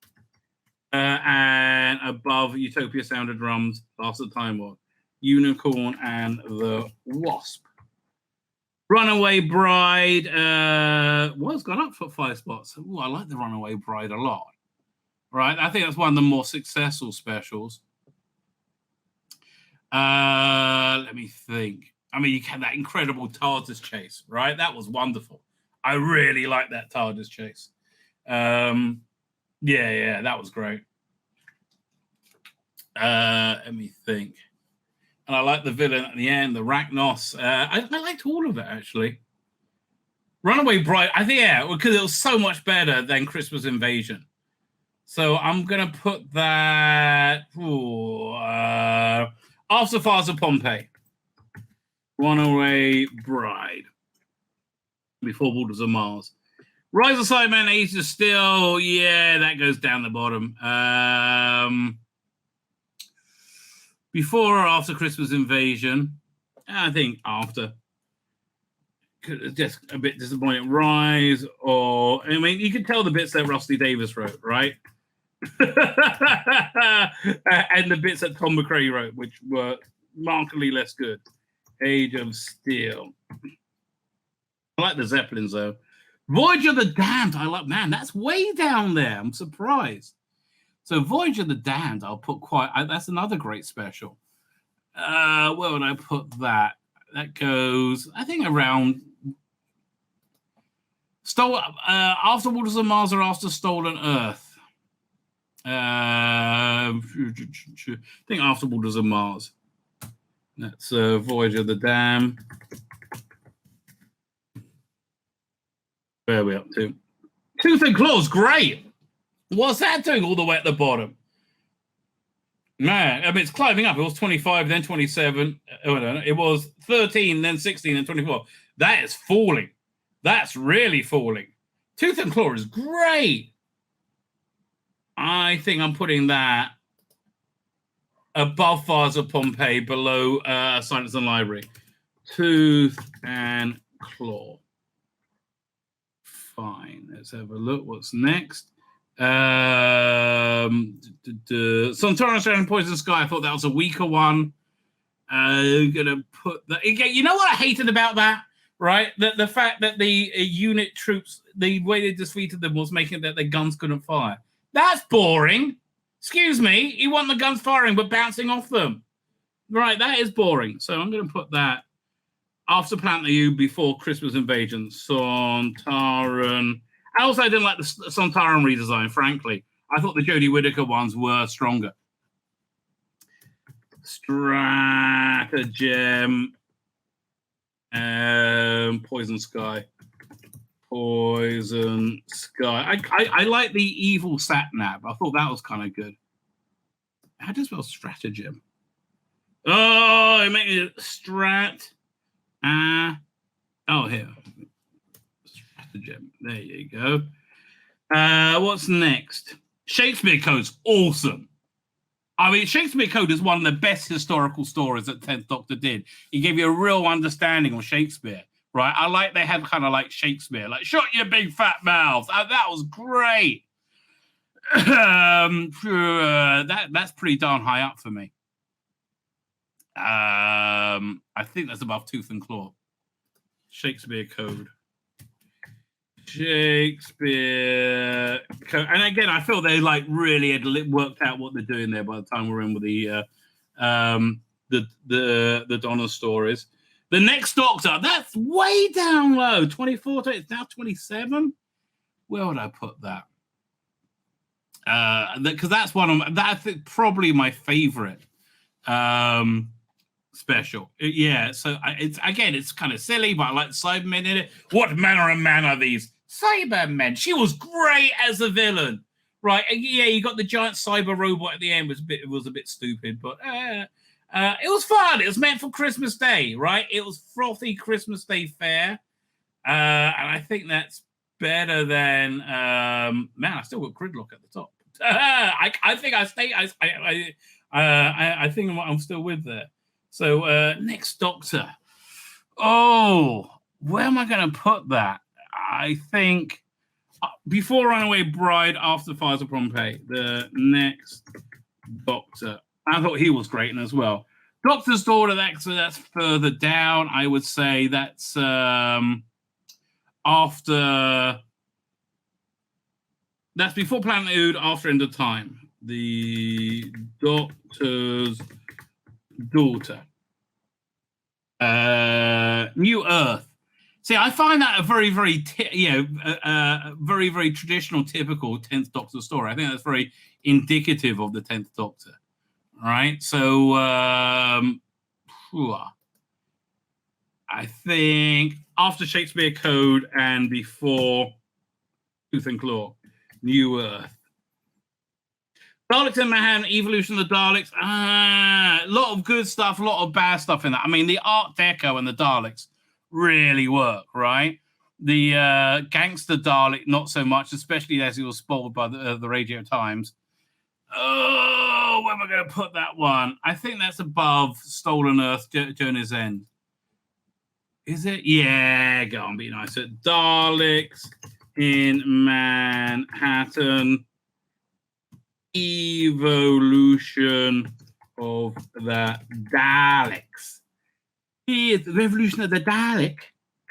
And above Utopia Sound of Drums, Last of the Time Lord. Unicorn and the Wasp. Runaway Bride was gone up for 5 spots. Ooh, I like the Runaway Bride a lot. Right, I think that's one of the more successful specials. Let me think. I mean, you had that incredible TARDIS chase, right? That was wonderful. I really like that TARDIS chase. Yeah, that was great. Let me think. And I like the villain at the end, the Rachnos. I liked all of it, actually. Runaway Bride, I think, yeah, because it was so much better than Christmas Invasion. So I'm going to put that... After Fires of Pompeii. Runaway Bride. Before Waters of Mars. Rise of Cyberman, Age of Steel. Yeah, that goes down the bottom. Before or after Christmas Invasion? I think after. Just a bit disappointing. Rise or... I mean, you can tell the bits that Rusty Davis wrote, right? And the bits that Tom McRae wrote, which were markedly less good. Age of Steel. I like the Zeppelins, though. Voyage of the Damned. I like, man, that's way down there. I'm surprised. So Voyage of the Damned, I'll put that's another great special. Where would I put that? That goes, I think, around after Waters of Mars or after Stolen Earth. I think after Waters of Mars. That's Voyage of the Damned. Where are we up to? Tooth and Claw's great. What's that doing all the way at the bottom? Man, I mean, it's climbing up. It was 25, then 27. Oh, no, it was 13, then 16, then 24. That is falling. That's really falling. Tooth and Claw is great. I think I'm putting that above Fires of Pompeii, below Silence and Library. Tooth and Claw. Fine. Let's have a look. What's next? Sontaran and Poison Sky. I thought that was a weaker one. I'm gonna put that. You know what I hated about that, right? The fact that the unit troops, the way they defeated them was making that their guns couldn't fire. That's boring. Excuse me. You want the guns firing but bouncing off them, right? That is boring. So I'm gonna put that after Planet U, before Christmas Invasion. Sontaran. I also didn't like the Sontaran redesign, frankly. I thought the Jodie Whittaker ones were stronger. Stratagem. Poison Sky. Poison Sky. I like the evil Satnav. I thought that was kind of good. How do you spell stratagem? Oh, it made it strat. Here. Stratagem. There you go. What's next? Shakespeare Code's awesome. I mean, Shakespeare Code is one of the best historical stories that 10th Doctor did. He gave you a real understanding of Shakespeare, right? I like they had kind of like Shakespeare, like, shut your big fat mouth. That was great. That's pretty darn high up for me. I think that's above Tooth and Claw. Shakespeare Code. Shakespeare Code. And again, I feel they like really had worked out what they're doing there by the time we're in with the Donna stories. The Next Doctor, that's way down low. 24, it's now 27. Where would I put that? Because that's one of that's probably my favorite special. Yeah, so it's kind of silly, but I like the Cybermen in it. What manner of man are these Cybermen? She was great as a villain, right? And yeah, you got the giant cyber robot at the end. It was a bit stupid, but it was fun. It was meant for Christmas Day, right? It was frothy Christmas Day fare, and I think that's better than man. I still got Gridlock at the top. I think I stay. I think I'm still with there. So Next Doctor. Oh, where am I going to put that? I think before Runaway Bride, after Fires of Pompeii. The Next Doctor. I thought he was great as well. Doctor's Daughter, that's further down. I would say that's after. That's before Planet Ood, after End of Time. The Doctor's Daughter. New Earth. See, I find that a very, very, very, very traditional, typical 10th Doctor story. I think that's very indicative of the 10th Doctor. Right? So, I think after Shakespeare Code and before Tooth and Claw, New Earth. Daleks in Manhattan, Evolution of the Daleks. A lot of good stuff, a lot of bad stuff in that. I mean, the Art Deco and the Daleks really work, right? The gangster Dalek, not so much, especially as he was spoiled by the Radio Times. Oh, where am I going to put that one? I think that's above Stolen Earth, Journey's End. Is it? Yeah, go on, be nice. So Daleks in Manhattan, Evolution of the Daleks. Here's the Revolution of the Dalek.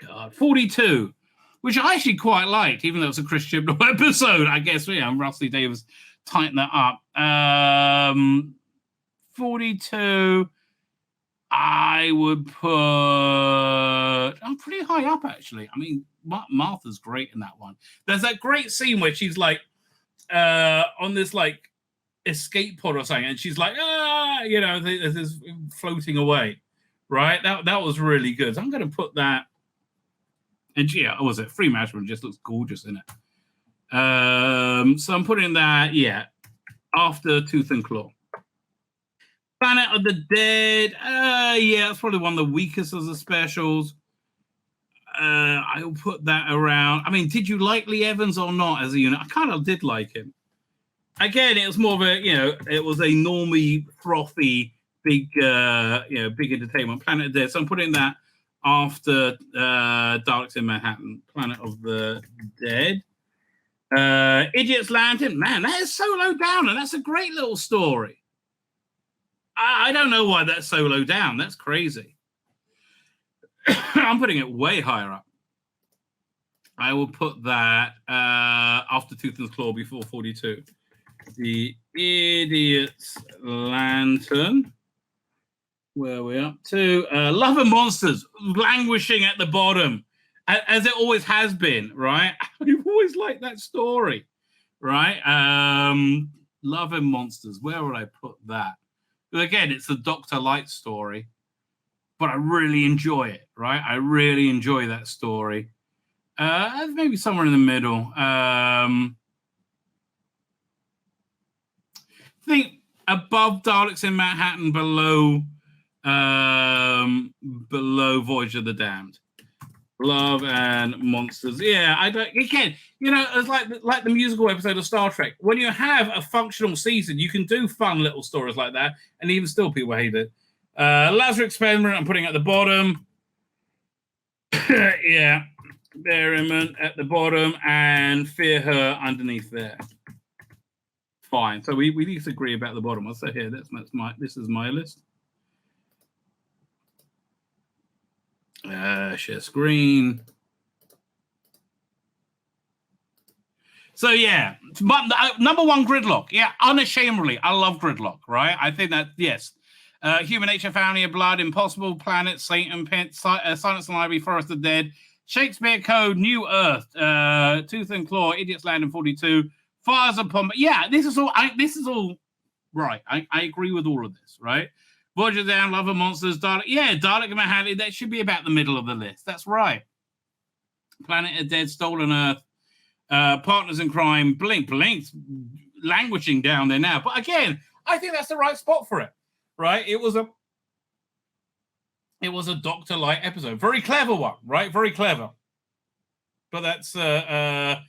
God, 42, which I actually quite liked, even though it's a Chris Chibnall episode. I guess, Rusty Davis tightened that up. 42, I would put... I'm pretty high up, actually. I mean, Martha's great in that one. There's that great scene where she's like on this like escape pod or something, and she's like, this floating away, right? That was really good. So I'm going to put that. And yeah, what was it? Free Management just looks gorgeous in it. So I'm putting that, after Tooth and Claw. Planet of the Dead, that's probably one of the weakest of the specials. I'll put that around. I mean, did you like Lee Evans or not as a unit? I kind of did like him. Again, it was more of a, it was a normie, frothy, big entertainment. Planet of the Dead. So I'm putting that after Daleks in Manhattan. Planet of the Dead. Idiot's Lantern. Man, that is so low down, and that's a great little story. I don't know why that's so low down. That's crazy. I'm putting it way higher up. I will put that after Tooth and Claw, before 42. The Idiot's Lantern. Where are we up to? Love and Monsters, languishing at the bottom, as it always has been, right? I've always liked that story, right? Love and Monsters, where would I put that? Because again, it's a Dr. Light story, but I really enjoy it, right? I really enjoy that story. Maybe somewhere in the middle. I think above Daleks in Manhattan, below Voyage of the Damned. Love and Monsters. Yeah, I don't. Again, it's like the musical episode of Star Trek. When you have a functional season, you can do fun little stories like that, and even still people hate it. Lazarus Experiment, I'm putting at the bottom. Yeah, Berryman at the bottom, and Fear Her underneath there. Fine. So we disagree about the bottom. I'll say here. This is my list. Share screen. So yeah, but number one, Gridlock. Yeah, unashamedly, I love Gridlock. Right? I think that yes. Human Nature, Family of Blood, Impossible Planet, Satan Pit, Silence and Library, Forest of the Dead, Shakespeare Code, New Earth, Tooth and Claw, Idiot's Land in 42, Fires Upon. Yeah, this is all right. I agree with all of this. Right. Voyager Down, Love and Monsters, Dalek. Yeah, Dalek and Manhattan. That should be about the middle of the list. That's right. Planet of Dead, Stolen Earth, Partners in Crime, Blink's languishing down there now. But again, I think that's the right spot for it. Right? It was a Dr. Light episode. Very clever one, right? Very clever. But that's Battery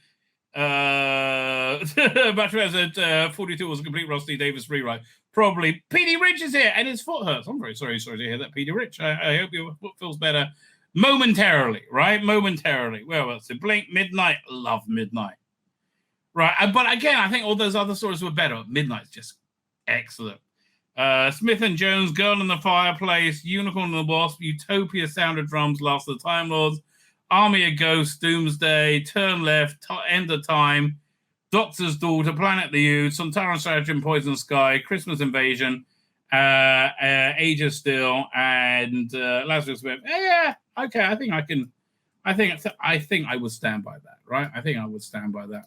said 42 was a complete Rusty Davis rewrite. Probably. P.D. Rich is here, and his foot hurts. I'm very sorry to hear that, P.D. Rich. I hope your foot feels better momentarily, right? Momentarily. Where was it? Blink, Midnight. Love Midnight. Right. But again, I think all those other stories were better. Midnight's just excellent. Smith and Jones, Girl in the Fireplace, Unicorn and the Wasp, Utopia, Sound of Drums, Last of the Time Lords, Army of Ghosts, Doomsday, Turn Left, End of Time, Doctor's Daughter, Planet the Youth, Sontaran Strategy, Poison Sky, Christmas Invasion, Age of Steel, and Lazarus Smith. Yeah, okay. I think I would stand by that, right? I think I would stand by that.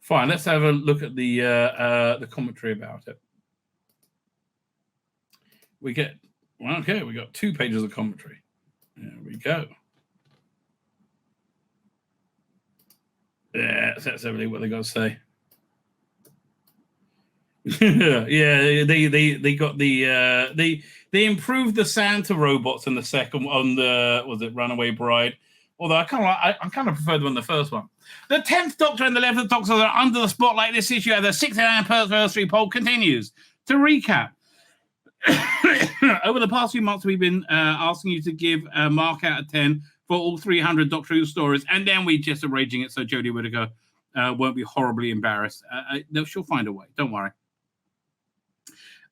Fine. Let's have a look at the commentary about it. We got 2 pages of commentary. There we go. Yeah, that's everything what they got to say. Yeah, they got they improved the Santa robots in the second on the Runaway Bride. Although I kind of preferred one the first one. The 10th Doctor and the 11th Doctor are under the spotlight this issue as the 60th anniversary poll continues. To recap, over the past few months we've been asking you to give a mark out of 10 for all 300 Doctor Who stories, and then we just arranging it so Jodie Whittaker won't be horribly embarrassed. She'll find a way, don't worry.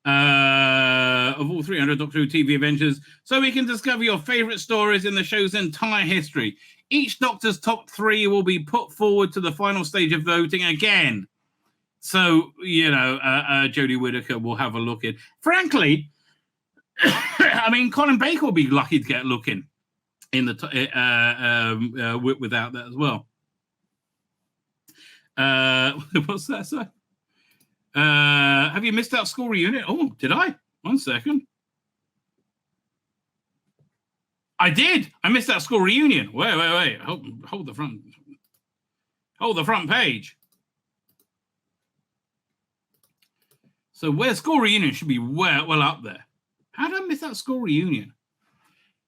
Of all 300 Doctor Who TV Adventures, so we can discover your favourite stories in the show's entire history. Each Doctor's top 3 will be put forward to the final stage of voting again. So, Jodie Whittaker will have a look in. Frankly, I mean, Colin Baker will be lucky to get a look in the without that as well. What's that, sir? Have you missed out school reunion? Oh, did I? 1 second. I did. I missed that school reunion. Wait. Hold the front. Hold the front page. So where school reunion should be well up there. How did I miss that school reunion?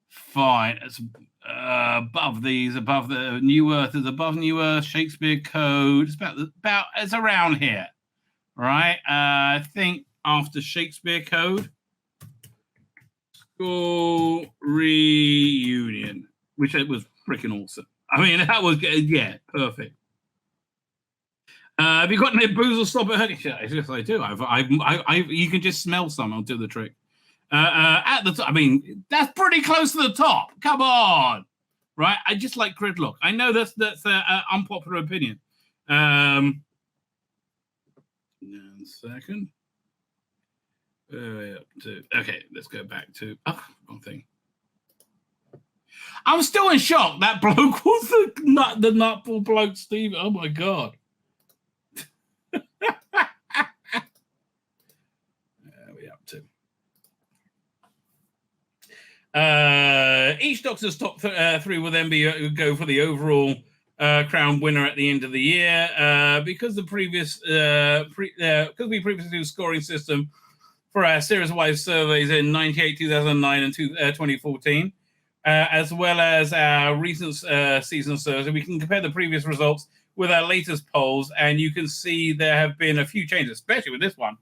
Fine. It's above these, above the New Earth. Is above New Earth. Shakespeare Code. It's about. It's around here, right? I think after Shakespeare Code, school reunion, which it was freaking awesome. I mean, that was perfect. Have you got any booze or stop at hurting? Yes, I do. You can just smell some. I'll do the trick. At the top, I mean, that's pretty close to the top. Come on, right? I just like gridlock. I know that's an unpopular opinion. 1 second. Okay, let's go back to wrong thing. I'm still in shock. That bloke was the nutball bloke, Steve. Oh my god. Each Doctor's top 3 will then go for the overall crown winner at the end of the year. Because we previously do a scoring system for our series-wide surveys in 98, 2009, and 2014, as well as our recent season surveys, we can compare the previous results with our latest polls, and you can see there have been a few changes, especially with this one.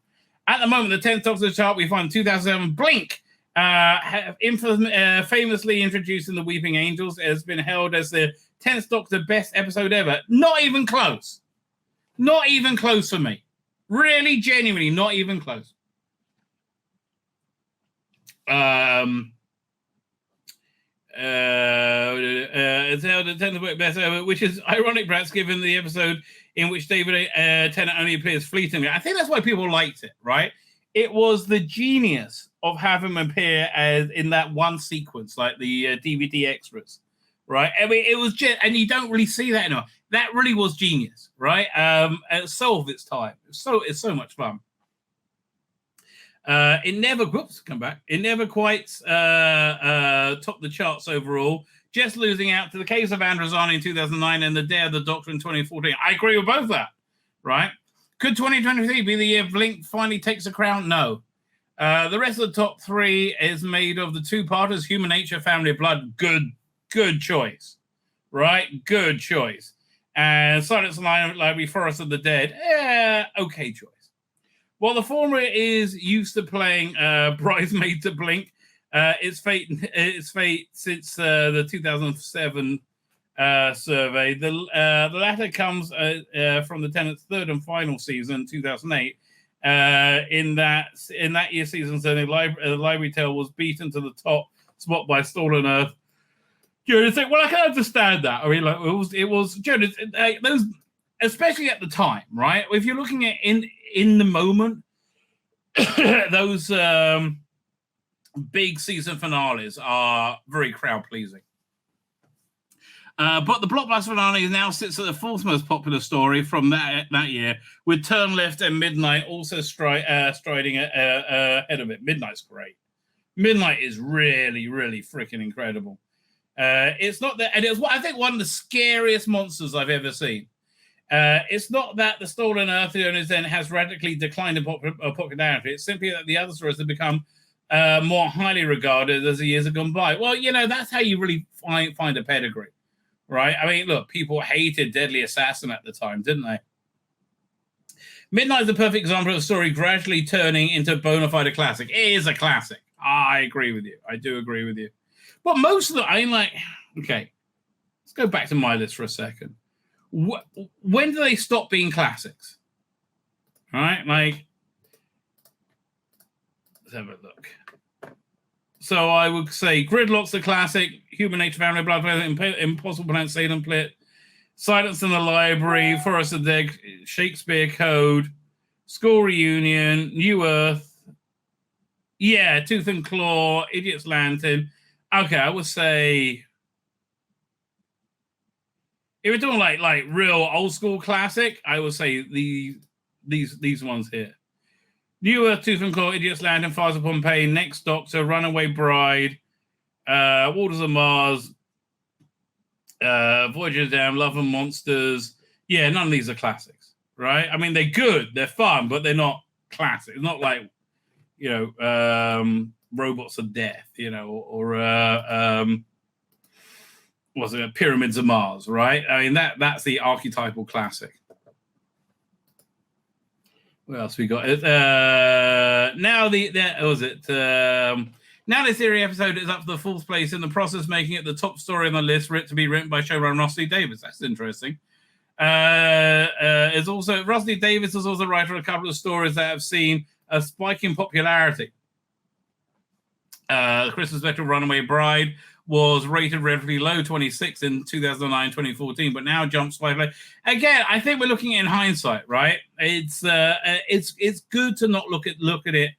At the moment, the 10th Doctor chart, we find 2007 Blink, famously introduced in The Weeping Angels, has been held as the 10th Doctor best episode ever. Not even close. Not even close for me. Really, genuinely, not even close. It's held the 10th best ever, which is ironic, perhaps, given the episode in which David Tennant only appears fleetingly. I think that's why people liked it, right? It was the genius of having him appear as in that one sequence, like the DVD extras, right? I mean, it was just, and you don't really see that anymore. That really was genius, right? And it's so of its time. It's so much fun. It never quite topped the charts overall, just losing out to The Case of Androzani in 2009 and The Day of the Doctor in 2014. I agree with both that, right? Could 2023 be the year Blink finally takes the crown? No. The rest of the top 3 is made of the 2-parters, Human Nature, Family of Blood. Good choice, right? Good choice. And Silence of the Library, Forest of the Dead. Okay choice. While the former is used to playing Bridesmaid to Blink, its fate since the 2007 survey. The latter comes from the Tennant's third and final season, 2008, in that year's season. So the library tale was beaten to the top spot by Stolen Earth. You think, well, I can understand that. I mean, like it was those, especially at the time, right? If you're looking at in the moment, those big season finales are very crowd pleasing. But the blockbuster finale now sits at the fourth most popular story from that year, with Turn Left and Midnight also striding ahead of it. Midnight's great. Midnight is really, really freaking incredible. It's not that, and it was I think one of the scariest monsters I've ever seen. It's not that the Stolen Earth then has radically declined in popularity. It's simply that the other stories have become more highly regarded as the years have gone by. Well, that's how you really find a pedigree. Right? I mean, look, people hated Deadly Assassin at the time, didn't they? Midnight is a perfect example of a story gradually turning into a bona fide classic. It is a classic. I agree with you. I do agree with you. But most of them, I mean, like, okay, let's go back to my list for a second. When do they stop being classics? All right? Like, let's have a look. So I would say Gridlock's a classic, Human Nature, Family, Blood, Impossible Planet, Salem Plit, Silence in the Library, Forest of Dead, Shakespeare Code, School Reunion, New Earth, yeah, Tooth and Claw, Idiot's Lantern. Okay, I would say if we're doing like real old school classic, I would say these ones here. New Earth, Tooth and Claw, Idiot's Lantern, Fires of Pompeii, Next Doctor, Runaway Bride, Waters of Mars, Voyager Down, Love and Monsters. Yeah, none of these are classics, right? I mean, they're good, they're fun, but they're not classic. It's not like, Robots of Death, or what's it, Pyramids of Mars, right? I mean, that's the archetypal classic. What else we got? Now now the theory episode is up to the fourth place in the process, making it the top story on the list, to be written by showrunner Rusty Davis. That's interesting. Rusty Davis is also the writer of a couple of stories that have seen a spike in popularity. The Christmas Special Runaway Bride was rated relatively low, 26 in 2009, 2014, but now jumps 5 late. Again, I think we're looking in hindsight, right? It's good to not look at it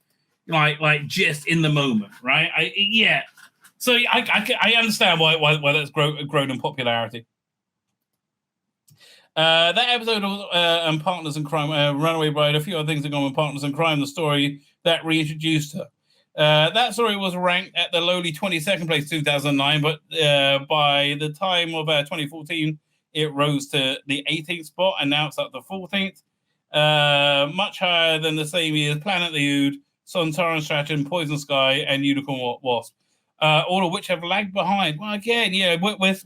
like just in the moment, right? So I understand why that's grown in popularity. That episode of Partners in Crime, Runaway Bride, a few other things that go on with Partners in Crime, the story that reintroduced her. That story was ranked at the lowly 22nd place 2009, but by the time of 2014, it rose to the 18th spot, and now it's at the 14th, much higher than the same year's Planet the Ood, Sontaran Stratton, Poison Sky, and Unicorn Wasp, all of which have lagged behind. Well, again, we're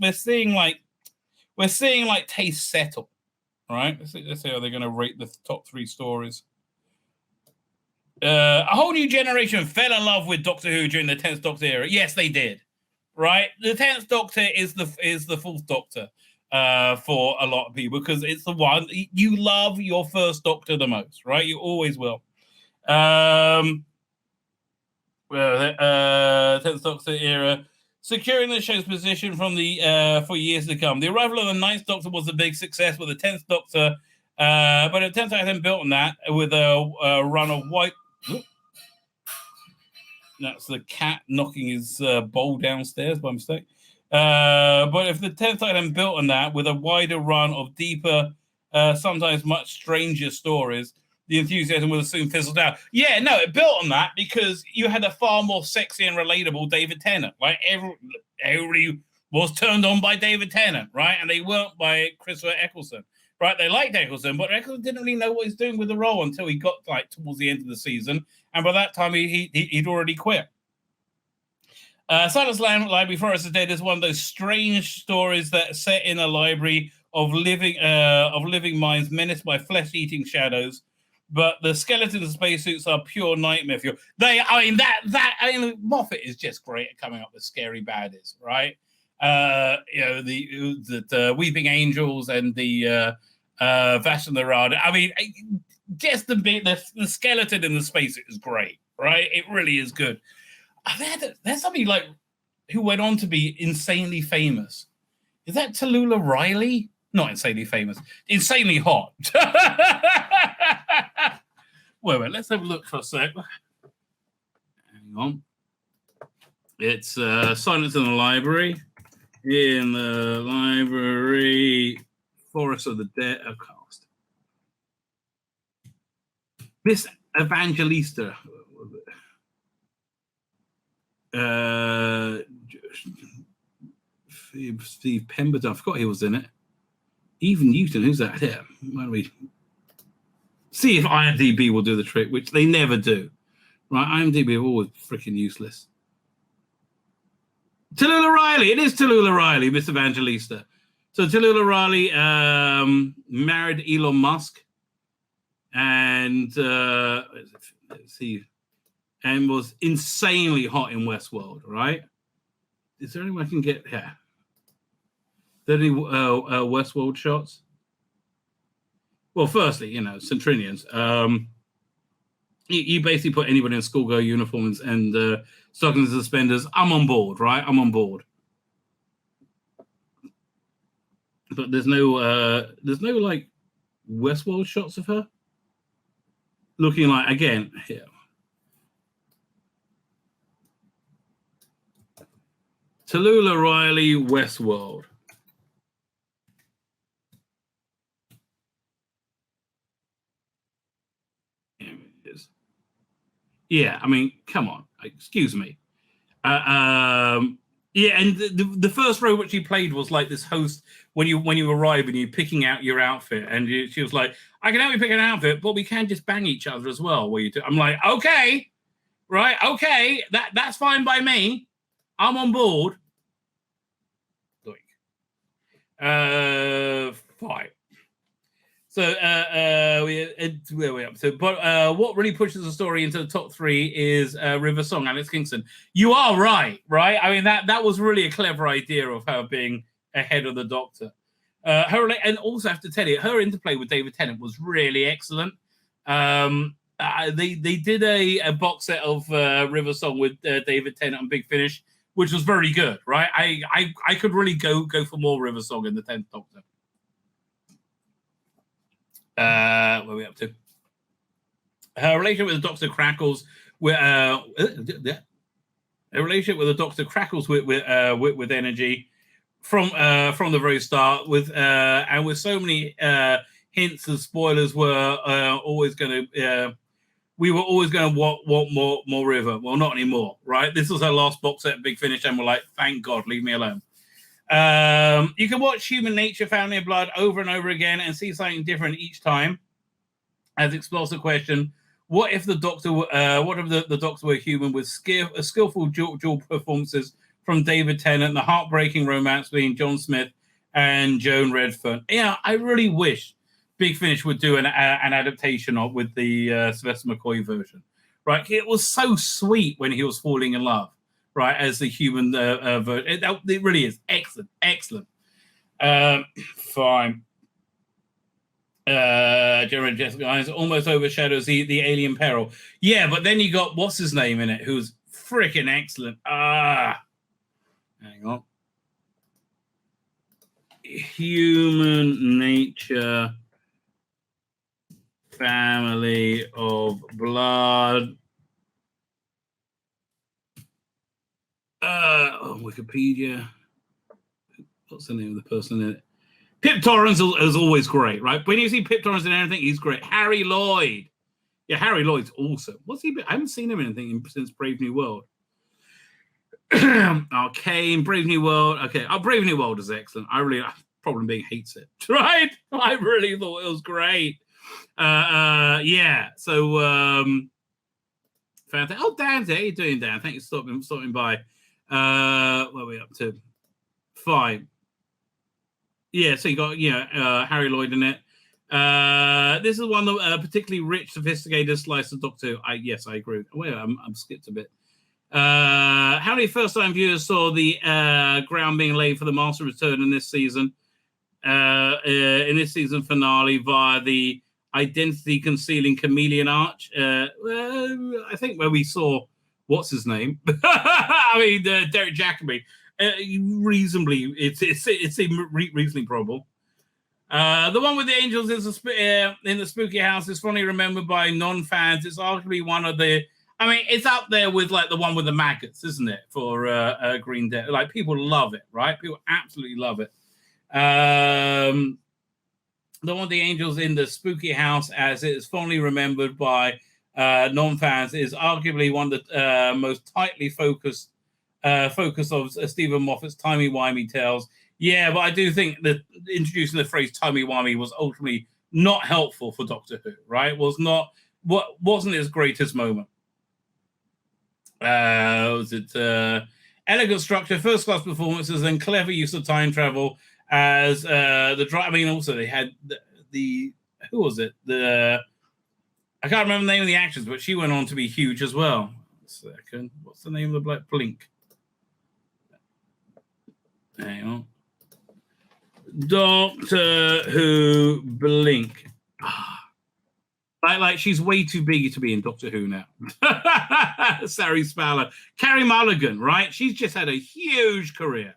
seeing taste settle, right? Let's see how they're going to rate the top 3 stories. A whole new generation fell in love with Doctor Who during the 10th Doctor era. Yes, they did. Right? The 10th Doctor is the 4th Doctor for a lot of people, because it's the one you love your first Doctor the most, right? You always will. 10th Doctor era, securing the show's position from the for years to come. The arrival of the 9th Doctor was a big success with the 10th Doctor, but the 10th Doctor had built on that with a run of white. That's the cat knocking his bowl downstairs by mistake. But if the 10th Titan built on that with a wider run of deeper, sometimes much stranger stories, the enthusiasm would have soon fizzled out. Yeah, no, it built on that because you had a far more sexy and relatable David Tennant. Like everybody was turned on by David Tennant, right? And they weren't by Christopher Eccleston. Right, they liked Eccleston, but Eccleston didn't really know what he's doing with the role until he got towards the end of the season, and by that time he'd already quit. Silence Library, Forest of Dead is one of those strange stories that are set in a library of living minds menaced by flesh-eating shadows, but the skeletons and spacesuits are pure nightmare fuel. Moffat is just great at coming up with scary baddies, right? The Weeping Angels and the Vash and the Rada. I mean, just the skeleton in the spacesuit is great, right? It really is good. There's somebody like who went on to be insanely famous. Is that Tallulah Riley? Not insanely famous, insanely hot. wait, let's have a look for a sec. Hang on. It's Silence in the Library. In the library, Forest of the Dead cast. Miss Evangelista. Steve Pemberton. I forgot he was in it. Even Newton. Who's that? Yeah. Why don't we see if IMDb will do the trick, which they never do. Right? IMDb are always freaking useless. Tallulah Riley. It is Tallulah Riley, Miss Evangelista. So Tallulah Riley married Elon Musk, and let's see, and was insanely hot in Westworld. Right? Is there anyone I can get here? Are there any Westworld shots? Well, firstly, Centrinians. You basically put anybody in schoolgirl uniforms and stockings and suspenders. I'm on board, right? I'm on board. But there's no like Westworld shots of her looking like, again, here. Tallulah Riley, Westworld. Yeah, I mean, come on, excuse me. Yeah, and the first role which she played was like this host when you arrive and you're picking out your outfit, and she was like, "I can help you pick an outfit, but we can just bang each other as well." Where you do, I'm like, okay, right, okay, that's fine by me. I'm on board. Fine. So where are we up to? But what really pushes the story into the top three is River Song, Alex Kingston. You are right? I mean, that was really a clever idea of her being ahead of the Doctor. And also I have to tell you, her interplay with David Tennant was really excellent. They did a box set of River Song with David Tennant and Big Finish, which was very good, right? I could really go for more River Song in the 10th Doctor. Where are we up to? Her relationship with the Doctor crackles with her relationship with the Doctor crackles with energy from the very start, and with so many hints and spoilers were always going to we were always going to want more River. Well, not anymore, right? This was her last box set, Big Finish, and we're like, thank God, leave me alone. You can watch Human Nature, Family of Blood over and over again and see something different each time, as explores the question: what if the Doctor? What if the Doctor were human with skillful dual performances from David Tennant, the heartbreaking romance between John Smith and Joan Redfern? Yeah, I really wish Big Finish would do an adaptation of with the Sylvester McCoy version. Right, it was so sweet when he was falling in love. Right, as the human version. It really is. Excellent. Fine. General Jessica Irons almost overshadows the alien peril. Yeah, but then you got, what's his name in it, who's freaking excellent. Hang on. Human Nature, Family of Blood. Wikipedia. What's the name of the person in it? Pip Torrens is always great, right? When you see Pip Torrens in anything, he's great. Harry Lloyd. Yeah, Harry Lloyd's awesome. What's he been? I haven't seen him in anything since Brave New World. Arcane, Brave New World. Okay, Brave New World is excellent. Problem being hates it, right? I really thought it was great. Yeah, so fantastic. Oh, Dan, how you doing, Dan? Thank you for stopping by. Where are we up to? 5. Yeah, so you got Harry Lloyd in it. This is one of the particularly rich, sophisticated slice of Doctor Who. Yes, I agree. Wait, I'm skipped a bit. How many first-time viewers saw the ground being laid for the Master Return in this season? In this season finale via the identity concealing chameleon arch. I think where we saw what's his name. I mean, Derek Jacobi. Reasonably, it seemed reasonably probable. The one with the angels is in the spooky house is fondly remembered by non-fans. It's arguably one of the. I mean, it's up there with like the one with the maggots, isn't it? For Green Dead, like people love it, right? People absolutely love it. The one with the angels in the spooky house, as it is fondly remembered by non-fans, is arguably one of the most tightly focus of Stephen Moffat's timey-wimey tales. Yeah, but I do think that introducing the phrase timey-wimey was ultimately not helpful for Doctor Who, right? Wasn't his greatest moment. Elegant structure, first-class performances, and clever use of time travel as the drive. I mean, also they had the who was it? I can't remember the name of the actress, but she went on to be huge as well. Second, what's the name of the black Blink? Hang on. Doctor Who Blink. Like she's way too big to be in Doctor Who now. Sari Spalla. Carrie Mulligan, right? She's just had a huge career,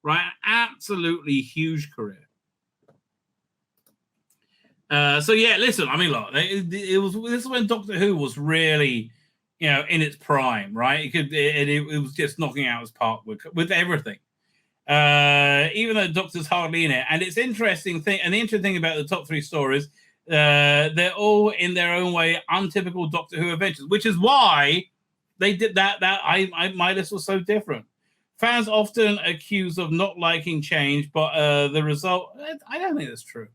right? Absolutely huge career. So yeah, listen, I mean, look, this is when Doctor Who was really, in its prime, right? It was just knocking out its park with everything. Even though Doctor's hardly in it. And it's interesting thing, and the interesting thing about the top three stories, they're all in their own way untypical Doctor Who adventures, which is why they did that. My list was so different. Fans often accused of not liking change, but the result, I don't think that's true.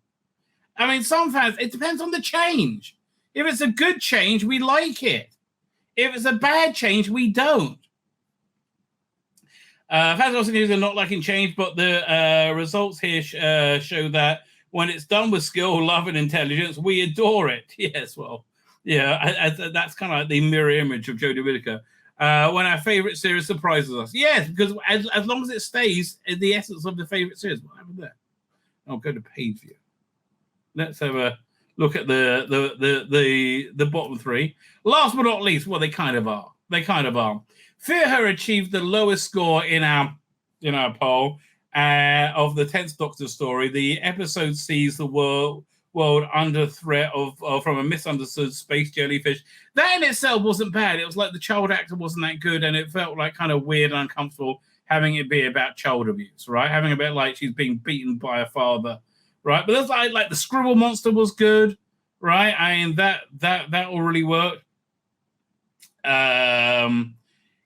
I mean, some fans, it depends on the change. If it's a good change, we like it. If it's a bad change, we don't. Fans also accused of not liking change, but the results here show that when it's done with skill, love, and intelligence, we adore it. Yes, well, yeah, that's kind of like the mirror image of Jodie Whittaker. When our favorite series surprises us. Yes, because as long as it stays in the essence of the favorite series. What happened there? I'll go to page view. Let's have a look at the bottom three. Last but not least, well, they kind of are. Fear Her achieved the lowest score in our poll of the 10th Doctor story. The episode sees the world under threat from a misunderstood space jellyfish. That in itself wasn't bad. It was like the child actor wasn't that good, and it felt like kind of weird and uncomfortable having it be about child abuse, right? Having a bit like she's being beaten by her father, right? But that's like the scribble monster was good, right? I mean that all really worked.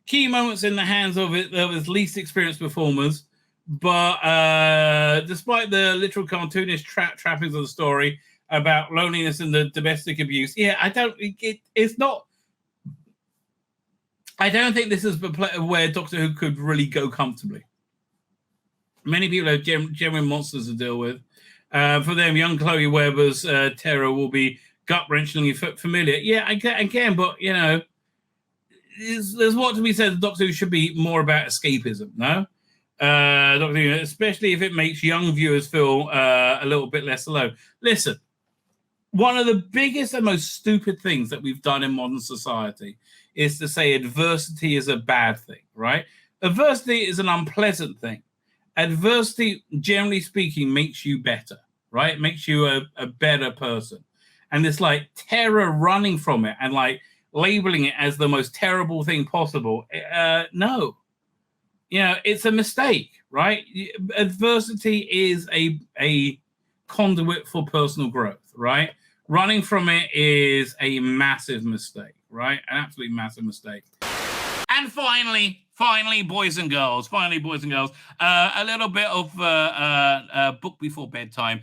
Key moments in the hands of his least experienced performers, but despite the literal cartoonish trappings of the story about loneliness and the domestic abuse, I don't think this is where Doctor Who could really go comfortably. Many people have genuine monsters to deal with. For them, young Chloe Webber's terror will be gut-wrenchingly familiar. Yeah, again, but there's what to be said. Doctor Who should be more about escapism, no? Doctor Who, especially if it makes young viewers feel a little bit less alone. Listen, one of the biggest and most stupid things that we've done in modern society is to say adversity is a bad thing, right? Adversity is an unpleasant thing. Adversity, generally speaking, makes you better, right? It makes you a better person. And it's like terror running from it and like labeling it as the most terrible thing possible. No. It's a mistake, right? Adversity is a conduit for personal growth, right? Running from it is a massive mistake, right? An absolutely massive mistake. And finally, boys and girls, a little bit of book before bedtime.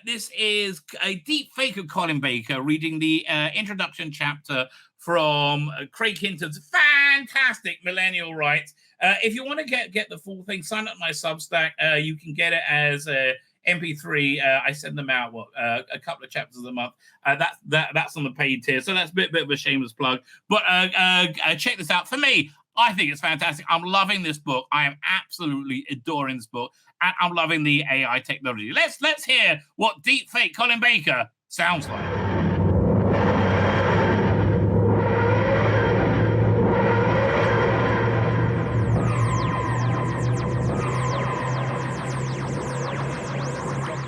This is a deep fake of Colin Baker reading the introduction chapter from Craig Hinton's fantastic Millennial Rights. If you want to get the full thing, sign up my Substack. You can get it as a MP3. I send them out a couple of chapters a month. That's on the paid tier, so that's a bit of a shameless plug. But check this out. For me, I think it's fantastic. I'm loving this book. I am absolutely adoring this book, and I'm loving the AI technology. Let's hear what deep fake Colin Baker sounds like.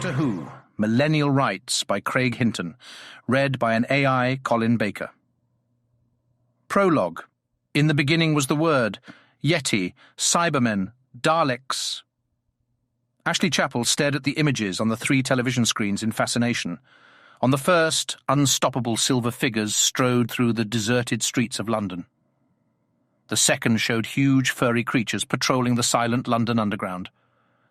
Doctor Who, Millennial Rights by Craig Hinton, read by an AI Colin Baker. Prologue. In the beginning was the Word, Yeti, Cybermen, Daleks. Ashley Chappell stared at the images on the 3 television screens in fascination. On the first, unstoppable silver figures strode through the deserted streets of London. The second showed huge furry creatures patrolling the silent London underground,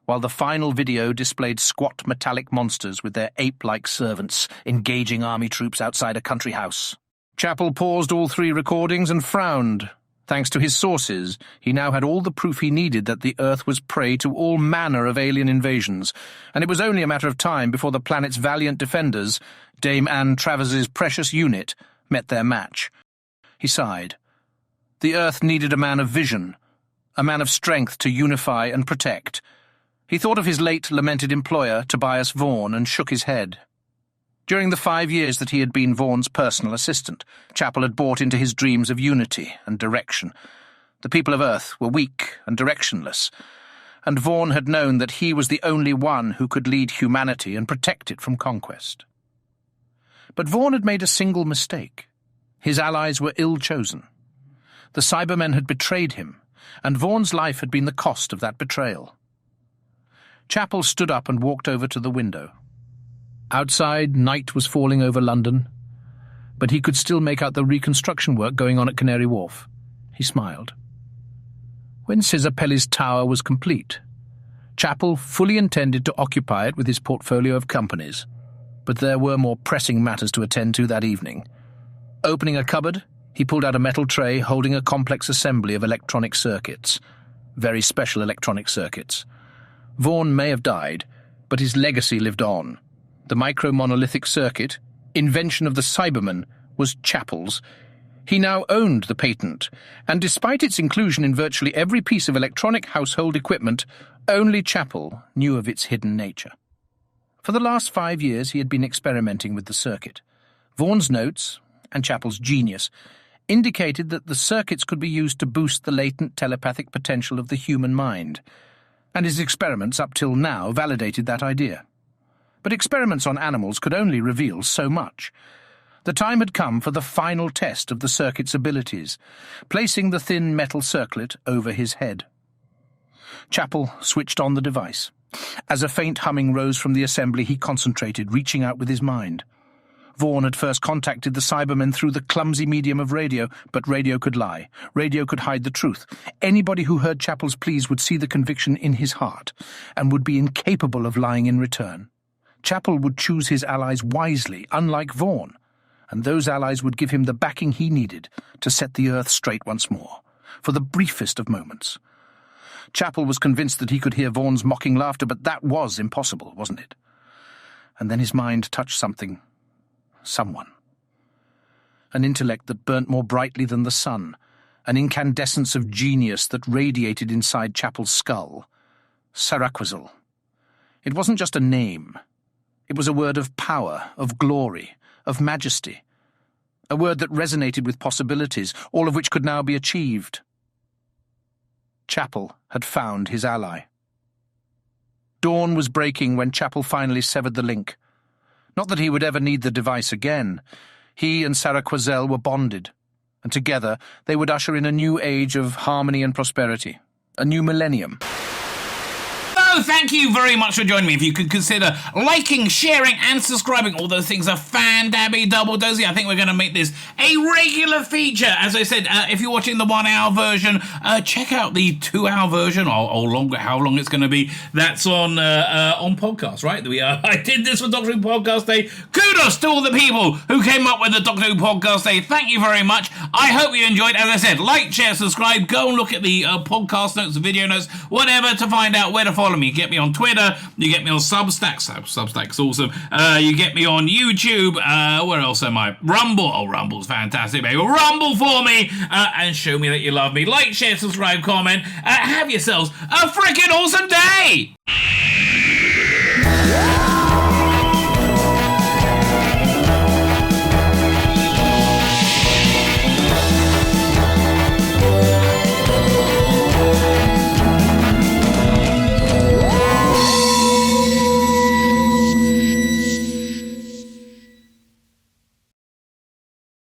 while the final video displayed squat metallic monsters with their ape-like servants engaging army troops outside a country house. Chappell paused all 3 recordings and frowned. Thanks to his sources, he now had all the proof he needed that the Earth was prey to all manner of alien invasions, and it was only a matter of time before the planet's valiant defenders, Dame Anne Travers's precious unit, met their match. He sighed. The Earth needed a man of vision, a man of strength to unify and protect. He thought of his late lamented employer, Tobias Vaughan, and shook his head. During the 5 years that he had been Vaughan's personal assistant, Chappell had bought into his dreams of unity and direction. The people of Earth were weak and directionless, and Vaughan had known that he was the only one who could lead humanity and protect it from conquest. But Vaughan had made a single mistake. His allies were ill-chosen. The Cybermen had betrayed him, and Vaughan's life had been the cost of that betrayal. Chappell stood up and walked over to the window. Outside, night was falling over London, but he could still make out the reconstruction work going on at Canary Wharf. He smiled. When Scissorpelli's tower was complete, Chappell fully intended to occupy it with his portfolio of companies, but there were more pressing matters to attend to that evening. Opening a cupboard, he pulled out a metal tray holding a complex assembly of electronic circuits, very special electronic circuits. Vaughan may have died, but his legacy lived on. The micro-monolithic circuit, invention of the Cybermen, was Chappell's. He now owned the patent, and despite its inclusion in virtually every piece of electronic household equipment, only Chappell knew of its hidden nature. For the last 5 years he had been experimenting with the circuit. Vaughan's notes, and Chappell's genius, indicated that the circuits could be used to boost the latent telepathic potential of the human mind, and his experiments up till now validated that idea. But experiments on animals could only reveal so much. The time had come for the final test of the circuit's abilities, placing the thin metal circlet over his head. Chappell switched on the device. As a faint humming rose from the assembly, he concentrated, reaching out with his mind. Vaughan had first contacted the Cybermen through the clumsy medium of radio, but radio could lie. Radio could hide the truth. Anybody who heard Chappell's pleas would see the conviction in his heart, and would be incapable of lying in return. Chappell would choose his allies wisely, unlike Vaughan, and those allies would give him the backing he needed to set the Earth straight once more, for the briefest of moments. Chappell was convinced that he could hear Vaughan's mocking laughter, but that was impossible, wasn't it? And then his mind touched something. Someone. An intellect that burnt more brightly than the sun, an incandescence of genius that radiated inside Chappell's skull. Saraquazel. It wasn't just a name. It was a word of power, of glory, of majesty. A word that resonated with possibilities, all of which could now be achieved. Chappell had found his ally. Dawn was breaking when Chappell finally severed the link. Not that he would ever need the device again. He and Saraquazel were bonded, and together they would usher in a new age of harmony and prosperity, a new millennium. Thank you very much for joining me. If you could consider liking, sharing and subscribing, all those things are fan-dabby double dozy. I think we're going to make this a regular feature. As I said, if you're watching the 1 hour version, check out the 2 hour version, or longer, how long it's going to be. That's on podcast, right? I did this for Doctor Who Podcast Day. Kudos to all the people who came up with the Doctor Who Podcast Day. Thank you very much. I hope you enjoyed. As I said, like, share, subscribe. Go and look at the podcast notes, video notes, whatever, to find out where to follow me. You get me on Twitter, you get me on Substack. Substack's awesome. You get me on YouTube. Where else am I? Rumble. Oh, Rumble's fantastic, baby. Rumble for me and show me that you love me. Like, share, subscribe, comment. Have yourselves a freaking awesome day.